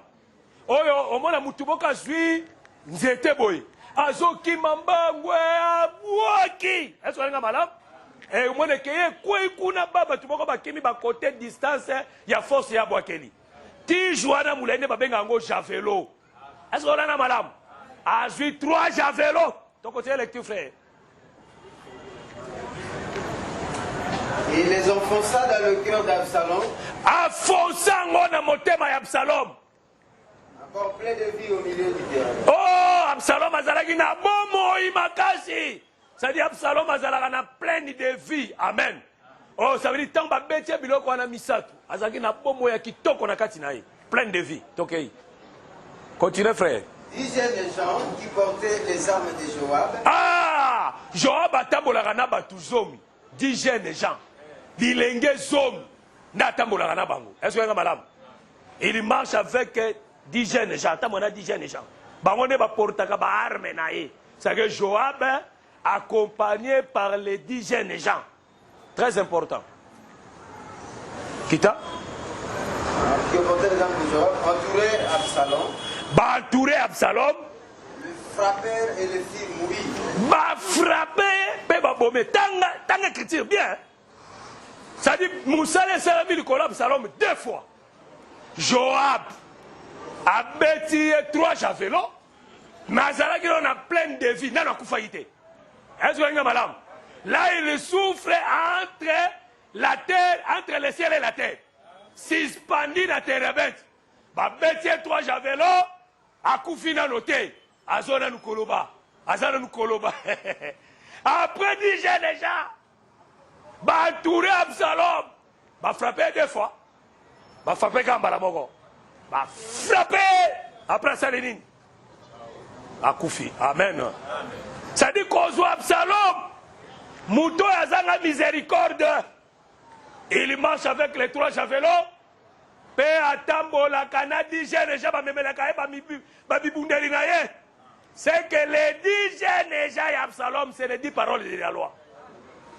oyo omona mutuboka zwi nzete boy azoki mambangwe abwaki est-ce que malamu et omona keye kwe kuna baba tuboko bakimi ba côté distance ya force ya bwakeli ti joana mulende babenga ngo javelo est-ce que malamu azwi 3 javelo ton côté lecture frère. Il les enfonça dans le cœur d'Absalom. Afonça ngona motema ya Absalom. Encore plein de vie au milieu du terrain. Oh, Absalom azalaki na bomo imakasi. Ça dit Absalom azalaka na plein de vie. Amen. Oh, ça veut dire tant ba betia biloko wana misatu. Azalaki na bomo ya kitoko na kati na ye. Plein de vie. Tokei. Continue frère. 10 jeunes gens qui portaient les armes de Joab. Ah, Joab atambolaka na batu zomi. 10 jeunes gens. Bilenge zomi. Na atambolaka na bango. Est-ce que madame? Il marche avec 10 jeunes gens. Tamona 10 jeunes gens. Bango ne ba portaka ba arme na ye. C'est que Joab accompagné par les 10 jeunes gens. Très important. Kita? Qui portaient les armes de Joab, entouraient Absalom. Ba entouré Absalom. Le frappèrent et le firent mourir. Ba frappé, pe ba bomé. Tanga écriture bien. Ça dit Moussa et Salami le collab Absalom 2 fois. Joab a bêti 3 javelots. Mazala qui en a plein de vie. N'a pas faillité. Est-ce que vous madame? Là il souffre entre la terre, entre le ciel et la terre. Suspendu dans la terre bête. Ba bêti 3 javelots. Akoufi na noté. Azona nous koloba. Azana nous koloba. Après 10 jeunes déjà. Ba entouré Absalom. Ba frappé 2 fois. Ba frappé Kambala Mogo. Ba frappé. Après ça, les Akoufi. Amen. Ça dit qu'on soit Absalom. Mouto Azanga miséricorde. Il marche avec les 3 javelots. Pe atambo la Canadi jeune ja ba memela ka ba bibundeli na ye. C'est que les 10 jeunes ja Absalom c'est les 10 paroles de la loi.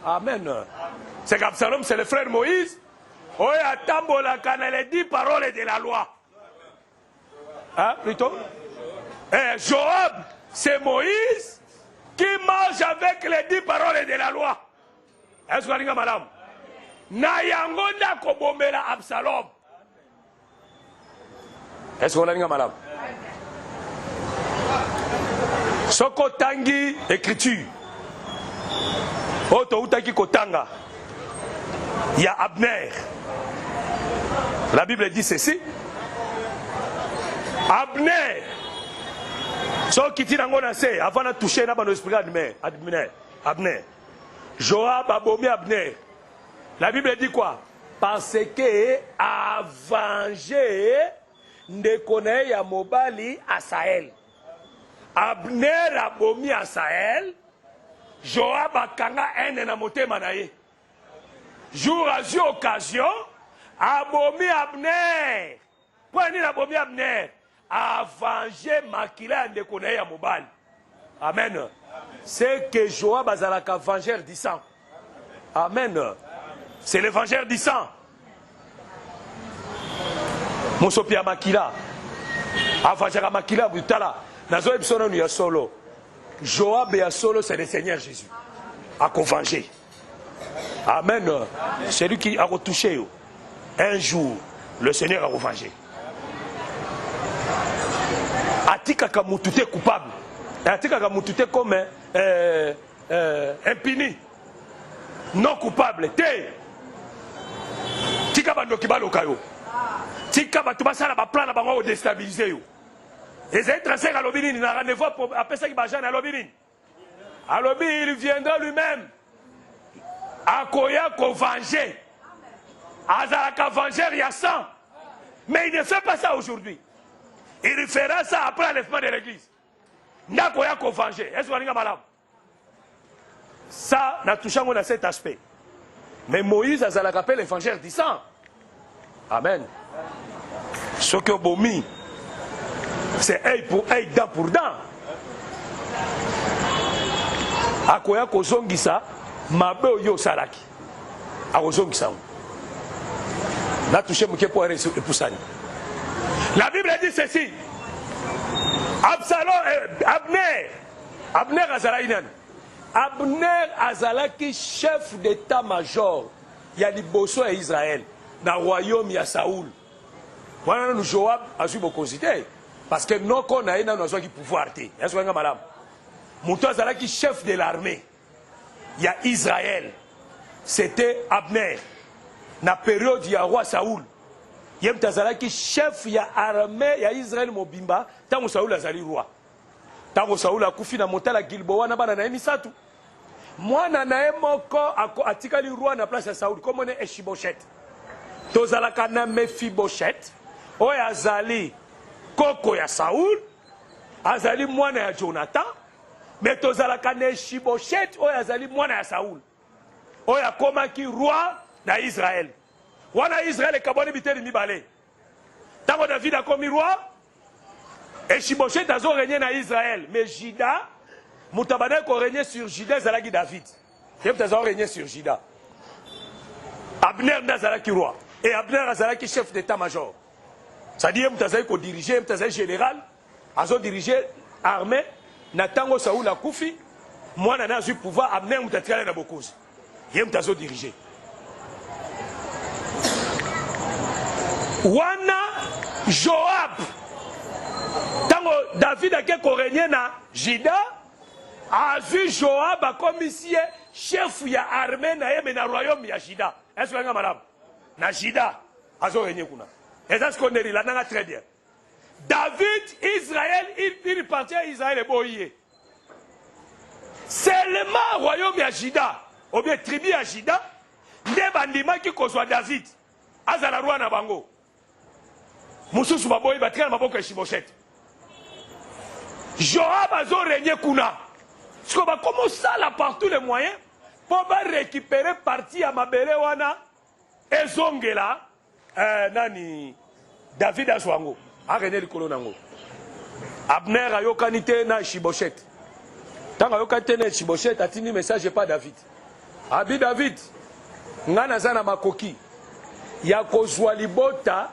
Amen. C'est qu'Absalom c'est le frère Moïse. Oye atambo la Canadi les 10 paroles de la loi. Hein plutôt? Joab c'est Moïse qui marche avec les 10 paroles de la loi. Est-ce que vous avez madame? Na yango na kobomela Absalom. Est-ce qu'on a dit madame? Soko tangi écriture. Oto utaki kotanga. Il y a Abner. La Bible dit ceci. Abner. So qui tient en assez avant de toucher na bano esprit Abner. Joab a bombé Abner. La Bible dit quoi? Parce que a vengé ndekone ya mobali Asael. Abner a bomi Asael. Joab a kanga ene na motema na ye. Jour à jour occasion a bomi Abner. Pourquoi ni a bomi Abner? A vengé makila ndekone ya mobali. Amen. C'est que Joab a zalaka vengeur du sang. Amen. C'est le vengeur du sang. Mosopia makila avajaka makila butala nazo ebsono ya solo Joab ya solo c'est le Seigneur Jésus a convanger. Amen. C'est lui qui a retouché un jour le Seigneur a convanger. Atika kamutute coupable atika kamutute comme impuni non coupable te tika bando kibalo kayo. Tika batubasala ba plan na bango déstabiliser yo. Ezai transfert à l'obinini na rendez-vous pour appeler ça qui bajan à l'obinini. À l'obinini il viendra lui-même. Akoya ko venger. Azalaka venger ya 100. Mais il ne fait pas ça aujourd'hui. Il fera ça après l'enlèvement de l'église. Ndakoya ko venger. Est-ce que vous madame? Ça n'a touché à cet aspect. Mais Moïse azalaka appelle le venger du sang. Amen. Ce que Bomi, c'est œil pour œil, dent pour dent. Akoya kozongisa, mabe oyo salaki. Akozongisa. La touché mouké pour poussani. La Bible dit ceci. Abner azalaki nani? Abner azalaki chef d'état-major ya liboso ya Israël na royaume ya Saoul. Wana nous Joab azui bokonzi te parce que noko na ye nanu azwaki pouvoir te. Yasoka malamu. Mutu azalaki chef de l'armée ya Israël. C'était Abner. Na période ya roi Saoul. Yem tazalaki chef ya armée ya Israël mobimba tango Saoul azali roi. Tango Saoul akufi na motala Gilboa na bana na misatu. Mwana na moko atikali roi na place ya Saoul comme on est Eshiboshet. Tozalaka na Mephiboshet. Oya azali koko ya Saoul. Azali mwana ya Jonathan. Mais tozalaka na Eshiboshet oya azali mwana ya Saoul. Oya komaki roi na Israël. Wana Israël kaboni biteli mibale. Tango David a komi roi, Eshiboshet azo régner na Israël. Mais Juda, Moutabane ko régner sur Juda zalaki David. Yem tazo régner sur Juda. Abner nazalaki roi. Et Abner azalaki chef d'état-major. C'est-à-dire Moutazaki ko diriger, Moutazaki général, azo diriger armée. Na tango Saoul a koufi, moi na eu pouvoir Abner Moutatikale na bokozi. Yem tazo diriger. Wana Joab tango David a ko régner na Juda a vu Joab a commissie chef ya armée na yeme na royaume ya Juda. Est-ce que madame na Juda azo régner kuna. Est-ce qu'on est là na très bien. David Israël il partit à Israël et boyé. Seulement royaume ya Juda ou bien tribu ya Juda nde bandima ki kozwa David azala roi na bango. Mususu baboyi batikala maboko ya Shiboshet. Joab azo régner kuna. Parce qu'on va commencer là par tous les moyens pour récupérer partie à mabele wana ezongela nani David azwango a régner likolo nango. Abner ayokani te na Shiboshet. Tanga ayokani te na Shiboshet atini message pas David. Abi David ngana zana makoki ya kozwa libota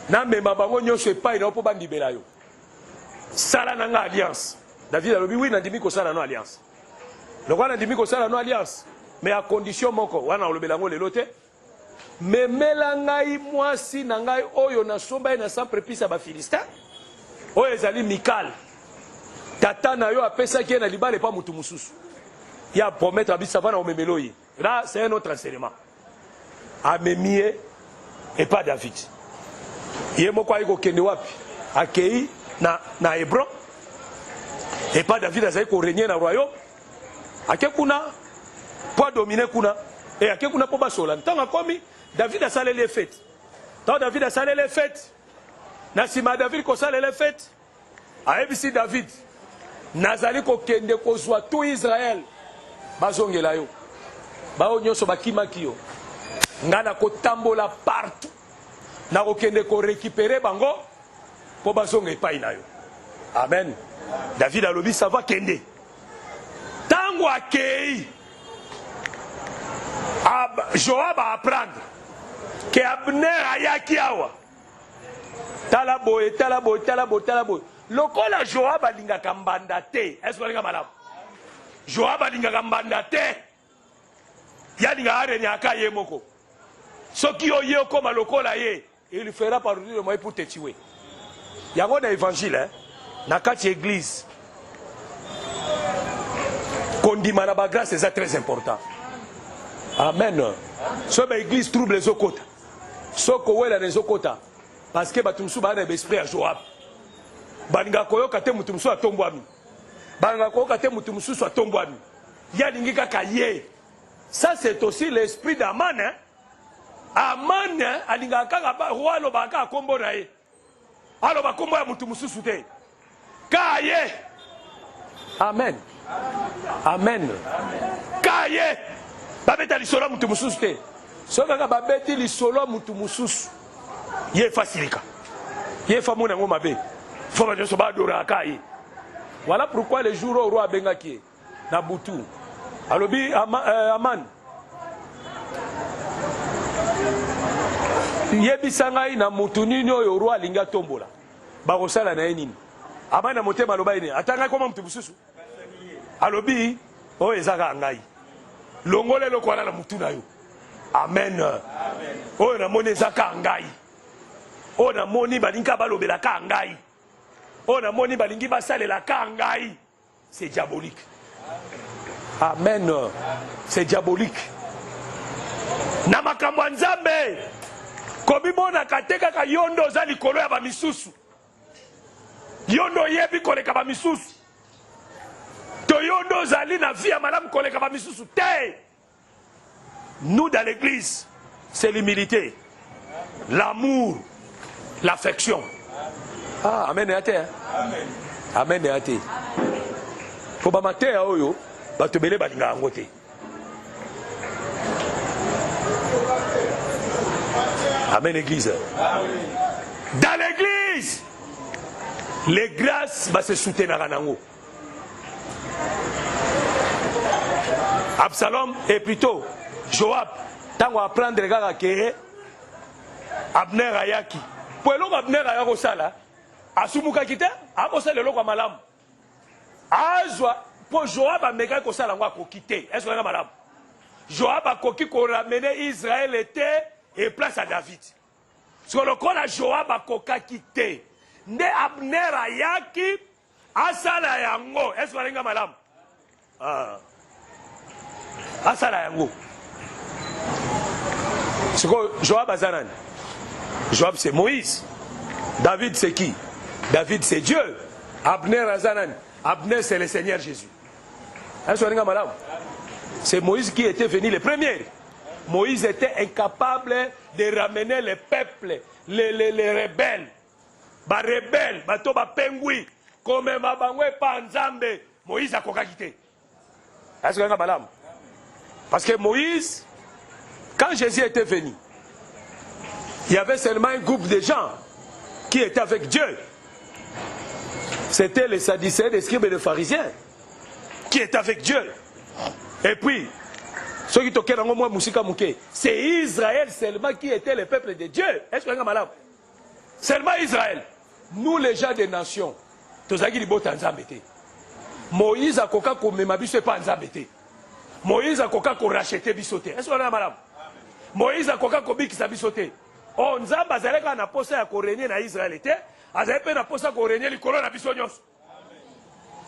na mema bango nyonso epai na opo bandibela yo. Sala nanga alliance. David alobi oui nandimi ko sala no alliance. Le roi nandimi ko sala no alliance, mais à condition moko wana olobela ngo lelo te. Me melangai mwasi nangai oyo na somba na sans prépice ba Philistin. Oyo ezali Mikal. Tata na yo apesa ki na libale pa mutu mususu. Ya promettre abi savana o memeloyi. Là c'est un autre enseignement. Amemie et pas David. Yé moko ayiko kende wapi akei na Hébron et pas David azali ko régner na royaume ake kuna po dominer kuna et ake kuna po basola ntanga komi David a salé les fêtes. Tant David a salé les fêtes na sima David ko salé les fêtes a ebisi David nazali ko kende ko zwa tout Israël bazongela yo ba onyoso bakimaki yo ngana ko tambola partout na kokende ko récupérer bango po bazonga epai na yo. Amen. David alobi ça va kende. Tango akei Joab a apprendre que Abner ayaki awa. Talaboye. Lokola Joab alingaka mbanda te. Est-ce que malamu? Joab alingaka mbanda te. Yalinga areni akaye moko. Soki oye okoma lokola ye, il fera parler le moyen pour te tuer. Il y a un évangile, hein? Dans quatre églises. Condiment la grâce, c'est très important. Amen. Ce que l'église trouble les okota. Ce que les okota. Parce que batumsu ba na esprit à Joab. Banga koyo kate mutumsu a tombwami. Banga koyo kate mutumsu a tombwami. Ya dingika kaye. Ça c'est aussi l'esprit d'Aman, hein? Aman alinga kaka roi lo baka kombo na ye. Alo ba kombo ya mutu mususu te. Kaye. Amen. Amen. Kaye. Babeta li solo mutu mususu te. Soka ka babeti li solo mutu mususu. Ye facilika. Ye famu na ngoma be. Faut ba so ba dora kaye. Voilà pourquoi les jours au roi bengaki na butu. Alobi Aman. Yebisangai na mutu nini oyo roi alinga tombola bakosala na ye nini Amana motema aloba ine. Atanga koma mutu bususu. Alobi o ezaka ngai. Longole lokwana na mutu na yo. Amen. Amen. O na moni ezaka ngai. O na moni balinga balobela ka ngai. O na moni balingi basalela ka ngai. C'est diabolique. Amen. C'est diabolique. Na makambo ya Nzambe komibona kateka ka yondo za likolo ya bamisusu. Yondo yebi koleka bamisusu. To yondo zali na vie ya malamu koleka bamisusu te. Nous dans l'église, c'est l'humilité, l'amour, l'affection. Ah, amen et athée. Amen. Amen et athée. Faut pas mater à oyo, ba te belé balinga angote. Amen église. Amen. Dans l'église, les grâces va se soutenir à nango. Absalom est plutôt Joab. Tango apprendre les gars que Abner ayaki. Pour le Abner ayako sala. Asumuka kita, akosa le loko malam. Azwa pour Joab ameka ko sala ngwa ko quitter. Est-ce que nga malam? Joab a koki ko ramener Israël était et place à David. Sur le corps de Joab a koka quitter. Nde Abner ayaki asala yango. Est-ce que nga malam? Ah. Asala yango. C'est quoi Joab Azanan? Joab c'est Moïse. David c'est qui? David c'est Dieu. Abner Azanan. Abner c'est le Seigneur Jésus. C'est Moïse qui était venu le premier. Moïse était incapable de ramener le peuple, les rebelles. Les rebelles, les pengui, comme Mabangwe Panzambe. Moïse a quitté. Est-ce que parce que Moïse, quand Jésus était venu, il y avait seulement un groupe de gens qui étaient avec Dieu. C'était les Sadducéens, les scribes et les pharisiens qui étaient avec Dieu. Et puis, ceux qui toquaient dans moi, c'est Israël seulement qui était le peuple de Dieu. Est-ce que vous avez malade? Seulement Israël. Nous, les gens des nations, Moïse a coca comme Mabiso pas en Moïse a coca pour racheter bisoté. Est-ce que vous avez malade? Moïse a coca comme qui bisoté. On Nzamba zaleka na posa ya korenie na Israël était, azape na posa korenie likolo na biso nyonso.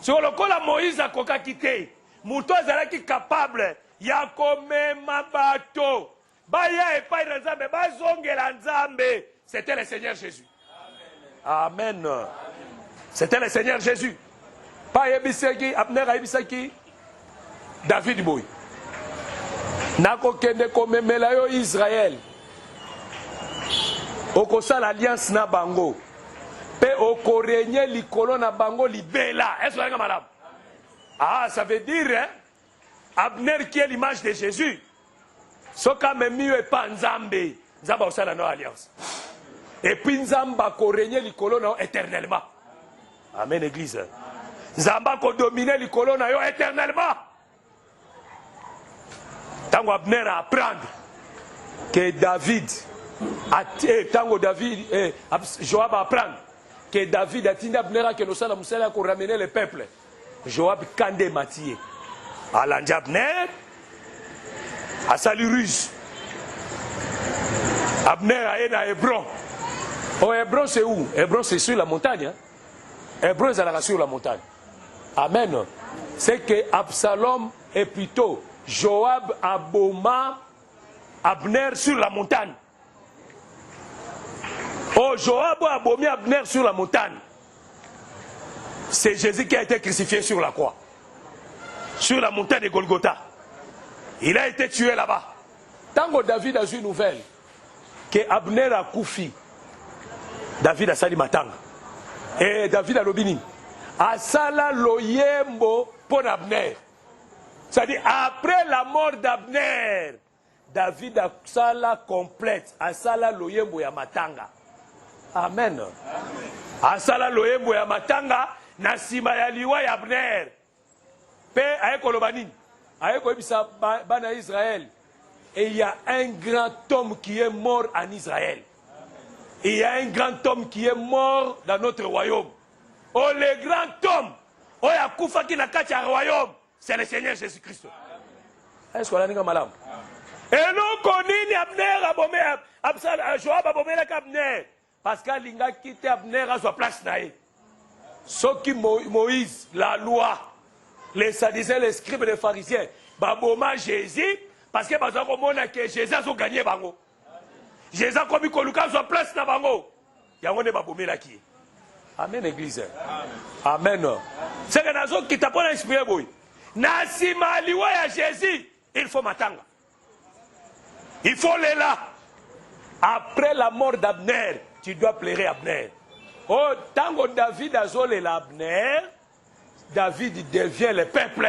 Sur le kola Moïse a koka kité, muto azalaki capable ya komema bato. Baya e pa Nzambe, bazongela Nzambe. C'était le Seigneur Jésus. Amen. Amen. C'était le Seigneur Jésus. Pa yebisaki, Abner yebisaki David boy. Nako kende komemela yo Israël. Okosa l'alliance na bango. Pe okorenye likolo na bango libela. Est-ce que vous avez malade? Ah, ça veut dire, hein? Abner qui est l'image de Jésus. Soka memiyo e pa Nzambe. Nzamba osala no alliance. Et puis Nzamba korenye likolo na éternellement. Amen église. Nzamba ko dominer likolo na yo éternellement. Tango Abner a apprendre que David tango David Joab apprend que David a tinda Abner que nous allons pour ramener le peuple. Joab kande Mathieu. Alandi Abner a sali ruse. Abner a été à Hébron. Oh, Hébron c'est où? Hébron c'est sur la montagne. Hein? Hébron c'est sur la montagne. Amen. C'est que Absalom est plutôt Joab aboma Abner sur la montagne. Oh, Joab a abomi Abner sur la montagne. C'est Jésus qui a été crucifié sur la croix. Sur la montagne de Golgotha. Il a été tué là-bas. Tango David a eu une nouvelle que Abner a koufi. David a sali matanga. Et David a lobini. Asala loyembo pour Abner. C'est-à-dire après la mort d'Abner, David a sala complète. Asala loyembo ya matanga. Amen. Asala loyembo ya matanga na sima ya liwa ya Abner. Pe ayeko lobani. Ayeko ebisa bana Israël. Et il y a un grand homme qui est mort en Israël. Et il y a un grand homme qui est mort dans notre royaume. Oh, le grand homme. Oh, ya kufa qui na kati ya royaume. C'est le Seigneur Jésus-Christ. Est-ce qu'on a dit malade? Et non, Konini Abner abomé, Joab abomé la Abner. Parce qu'Alinga quitte Abner à sa place naïe. Ce qui Moïse, la loi, les sadducéens, les scribes et les pharisiens, baboma Jésus, parce que Jésus a gagné bango. Jésus a commis Koluka sa place na bango. Yango ne babomé la qui. Amen, église. Amen. C'est que nazo qui t'a pas inspiré boy. Nasima liwa ya Jésus, il faut m'attendre. Il faut les là. Après la mort d'Abner, tu dois pleurer Abner. Oh, tango David a zolé l'Abner, David devient le peuple.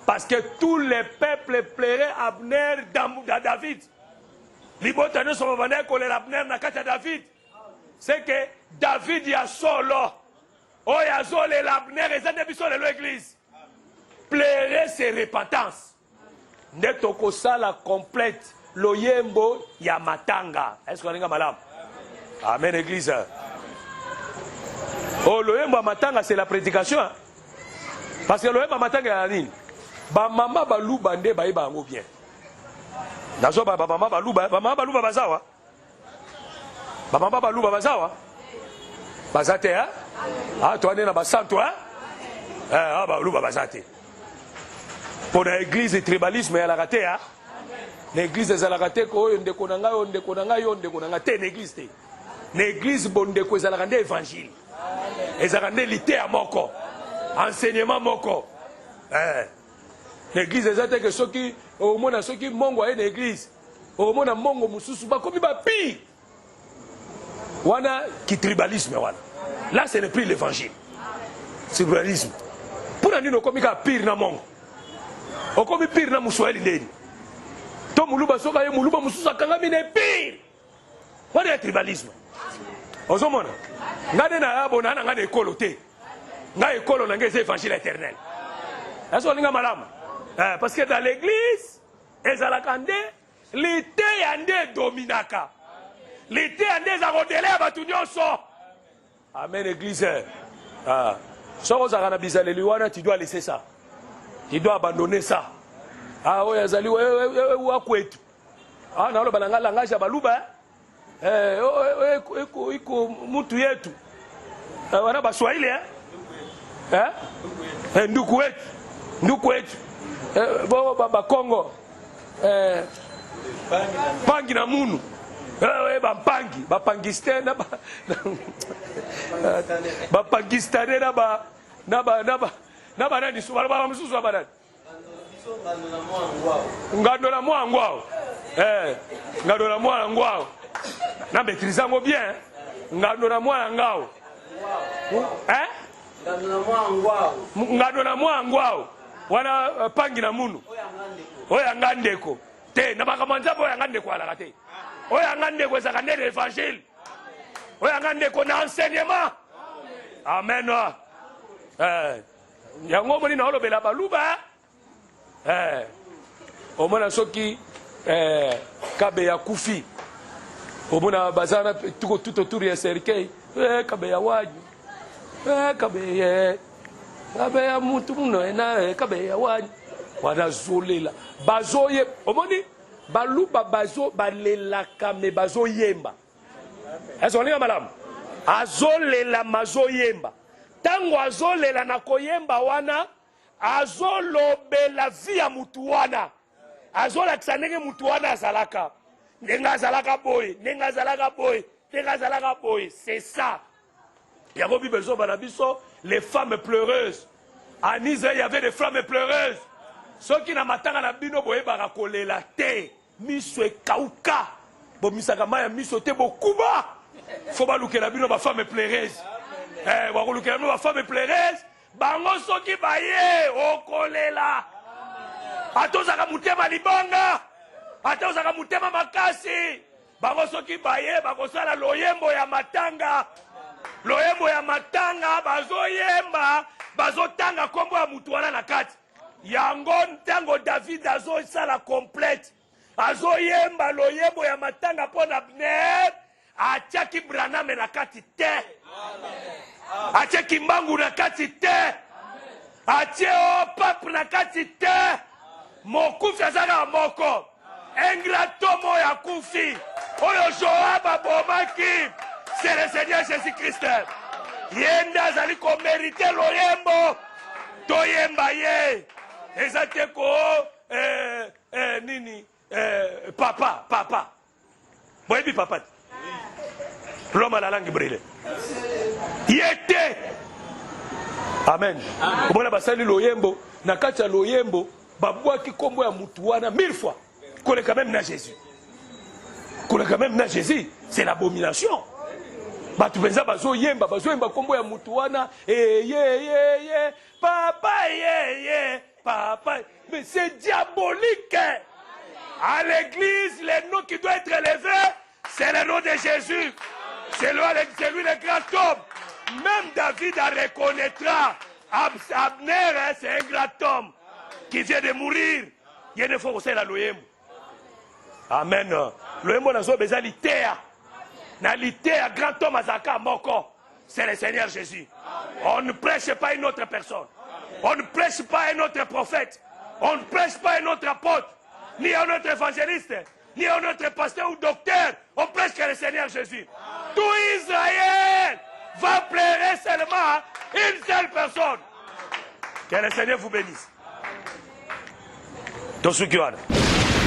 Parce que tous les peuples pleuraient Abner dans David. Libotano sont venus coller Abner dans Kata David. C'est que David y a solo. Oh, y a zolé l'Abner et ça depuis sur l'église. Pleurer c'est repentance. Netoko sala complète. Loyembo ya matanga. Est-ce qu'on a malade? Amen, église. Oh, loyembo matanga, c'est la prédication. Hein? Parce que loyembo matanga ya nini? Ba mama balou bande ba iba ngo bien. Nazo ba mama balou bazawa. Ba mama balou bazawa. Bazate hein? Ah, toi na ba santo hein? Ah, balou bazate. Pour l'église du tribalisme elle a raté hein? L'église des alakate ko yo ndeko na nga te l'église te. L'église bondeko ezalakande évangile. Ezalakande lité à moko. Enseignement moko. L'église ezate que ceux qui au mona ceux qui mongo à l'église. Au mona mongo mususu ba komi ba pi. Wana qui tribalisme wana. Là c'est le prix l'évangile. Tribalisme. Pour nani no komi ka pire na mongo. O komi pire na muswahili ndeni. To muluba soka ye muluba mususa kangami ne pire. What est tribalisme? Ozomona. Ngade na yabo na ngade ekolo te. Nga ekolo na ngeze évangile éternel. Est-ce qu'on a malama? Parce que dans l'église, ezalakande lité yande dominaka. Lité yande za rodele abatu nyonso. Amen église. Soko za kana bizaleli wana tu dois laisser ça. Tu dois abandonner ça. Ah oui, azali wa kwetu. Ah na lo balanga langaja baluba. Iko mtu yetu. Wana baswahili nduku wetu. Nduku wetu. Bo baba Kongo. Pangi na munu. Bampangi, bapangistana bapangistane na ba nani subala ba msusu ba nani. Ngando mwa ngwao. Ngando mwa ngwao. Na maîtrise ngo bien. Ngando mwa ngwao. Ngando mwa ngwao. Wana pangi na munu. Oya ngandeko. Te na bakamanza boya ngandeko ala kate. Oya ngandeko za kanele évangile. Oya ngandeko na enseignement. Amen. Yango moni na olobela baluba. Omona soki kabe ya kufi. Omona bazana tout autour ya cercueil. Kabe ya waju. Kabe ya mutu muno ena kabe ya waju. Wana zolela. Bazoye omoni baluba bazo balelaka me bazo yemba. Est-ce qu'on est malam? Azolela mazo yemba. Tango azolela na koyemba wana azolobela via mutu wana. Azolakisa ndenge mutu wana azalaka. Nenga azalaka boy, nenga azalaka boy, nenga azalaka boy. C'est ça. Yako bibezo banabiso les femmes pleureuses. En Israël, il y avait des femmes pleureuses. Ceux qui na matanga na bino boye barakolela te. Miso e kauka. Bo misaka maya miso te bokuba. Faut ba lukela bino ba femme pleureuse. Ba lukela bino ba femme pleureuse. Bango soki baye okolela. Atozaka mutema libanga. Atozaka mutema makasi. Bango soki baye bakosala loyembo ya matanga. Loyembo ya matanga bazoyemba, bazotanga kombo ya mutu wana na kati. Yango ntango David azo sala complète. Azo yemba loyembo ya matanga pona Abner, atiaki Branham na kati te. atie kimbangu na kati te, atie pape na kati te. Mokufi azaka moko, ingrato moya kufi, oyo Joab abomaki, c'est le Seigneur Jésus-Christ. Yenda azali ko mérite loyembo, toyemba ye, ezate ko nini papa. Boyebi papa. L'homme à la langue brûlée. Yete. Amen. Komona basali loyembo, na kati ya loyembo, babwaki kombo ya mutu wana 1000 fois. Kole quand même na Jésus. Kole quand même na Jésus, c'est l'abomination. Batu benza bazoyemba kombo ya mutu wana, ye, papa, papa. Mais c'est diabolique. À l'église, le nom qui doit être élevé, c'est le nom de Jésus. C'est lui le grand homme. Même David reconnaîtra. Abner, c'est un grand homme qui vient de mourir. Il y a une fois que c'est la loyembo. Amen. Loyembo n'a pas besoin de litéa. Na litéa, grand homme azaka moko. C'est le Seigneur Jésus. On ne prêche pas une autre personne. On ne prêche pas un autre prophète. On ne prêche pas un autre apôtre. Ni un autre évangéliste, ni un autre pasteur ou docteur. On prêche que le Seigneur Jésus. Tout Israël va pleurer seulement une seule personne. Que le Seigneur vous bénisse.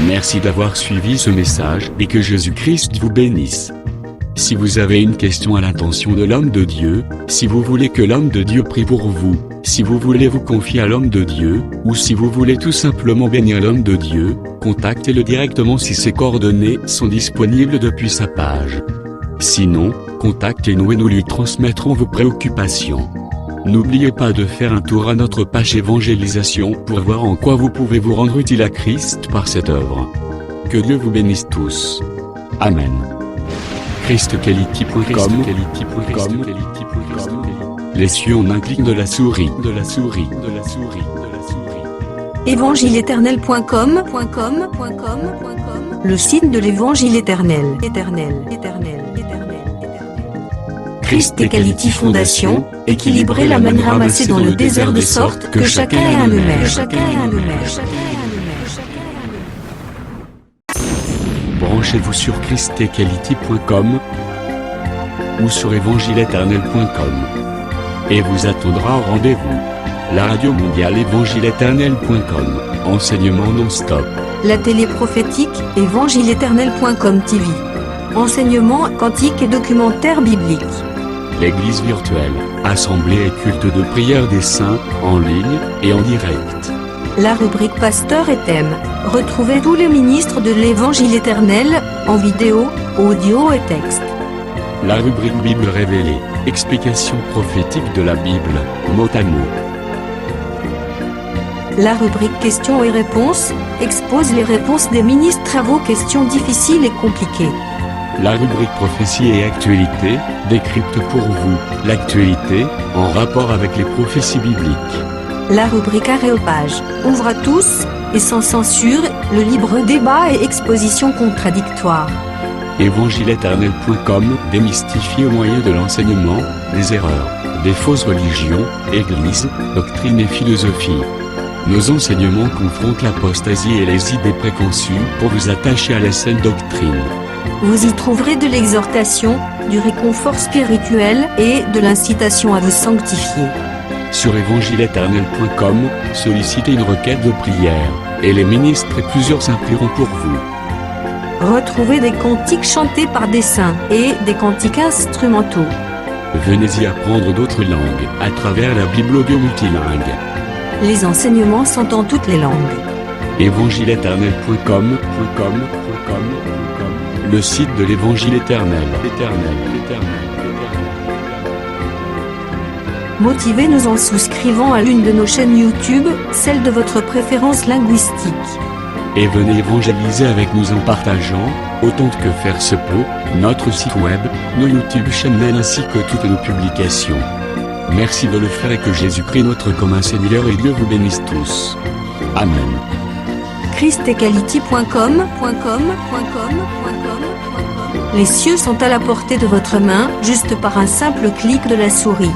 Merci d'avoir suivi ce message et que Jésus-Christ vous bénisse. Si vous avez une question à l'intention de l'homme de Dieu, si vous voulez que l'homme de Dieu prie pour vous, si vous voulez vous confier à l'homme de Dieu, ou si vous voulez tout simplement bénir l'homme de Dieu, contactez-le directement si ses coordonnées sont disponibles depuis sa page. Sinon, contactez-nous et nous lui transmettrons vos préoccupations. N'oubliez pas de faire un tour à notre page évangélisation pour voir en quoi vous pouvez vous rendre utile à Christ par cette œuvre. Que Dieu vous bénisse tous. Amen. ChristQuality.com. Les cieux en un clic de la souris. Évangile-éternel.com, le site de l'Évangile éternel. Christ Equality Fondation, équilibrer la manne ramassée dans le désert de sorte que chacun ait un maire. Branchez-vous sur ChristEquality.com ou sur évangile-éternel.com et vous attendra au rendez-vous. La radio mondiale évangile-éternel.com, enseignement non-stop. La télé prophétique évangile-éternel.com TV, enseignement quantique et documentaire biblique. L'église virtuelle, assemblée et culte de prière des saints, en ligne et en direct. La rubrique Pasteur et thème. Retrouvez tous les ministres de l'Évangile éternel, en vidéo, audio et texte. La rubrique Bible révélée, explication prophétique de la Bible, mot à mot. La rubrique Questions et réponses, expose les réponses des ministres à vos questions difficiles et compliquées. La rubrique Prophétie et actualité, décrypte pour vous, l'actualité, en rapport avec les prophéties bibliques. La rubrique Aréopage, ouvre à tous, et sans censure, le libre débat et exposition contradictoire. Évangile-éternel.com, démystifié au moyen de l'enseignement, des erreurs, des fausses religions, églises, doctrines et philosophie. Nos enseignements confrontent l'apostasie et les idées préconçues pour vous attacher à la saine doctrine. Vous y trouverez de l'exhortation, du réconfort spirituel et de l'incitation à vous sanctifier. Sur évangile-éternel.com, sollicitez une requête de prière, et les ministres et plusieurs s'implieront pour vous. Retrouvez des cantiques chantés par des saints et des cantiques instrumentaux. Venez y apprendre d'autres langues à travers la Bible audio multilingue. Les enseignements sont en toutes les langues. évangile-éternel.com, le site de l'Évangile éternel. Motivez-nous en souscrivant à l'une de nos chaînes YouTube, celle de votre préférence linguistique. Et venez évangéliser avec nous en partageant, autant que faire se peut, notre site web, nos YouTube channels ainsi que toutes nos publications. Merci de le faire et que Jésus-Christ notre commun Seigneur et Dieu vous bénisse tous. Amen. ChristEquality.com Les cieux sont à la portée de votre main, juste par un simple clic de la souris.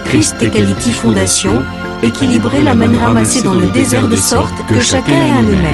Christ Equality Foundation, équilibrer la manne ramassée dans le désert de sorte que chacun ait un aimé.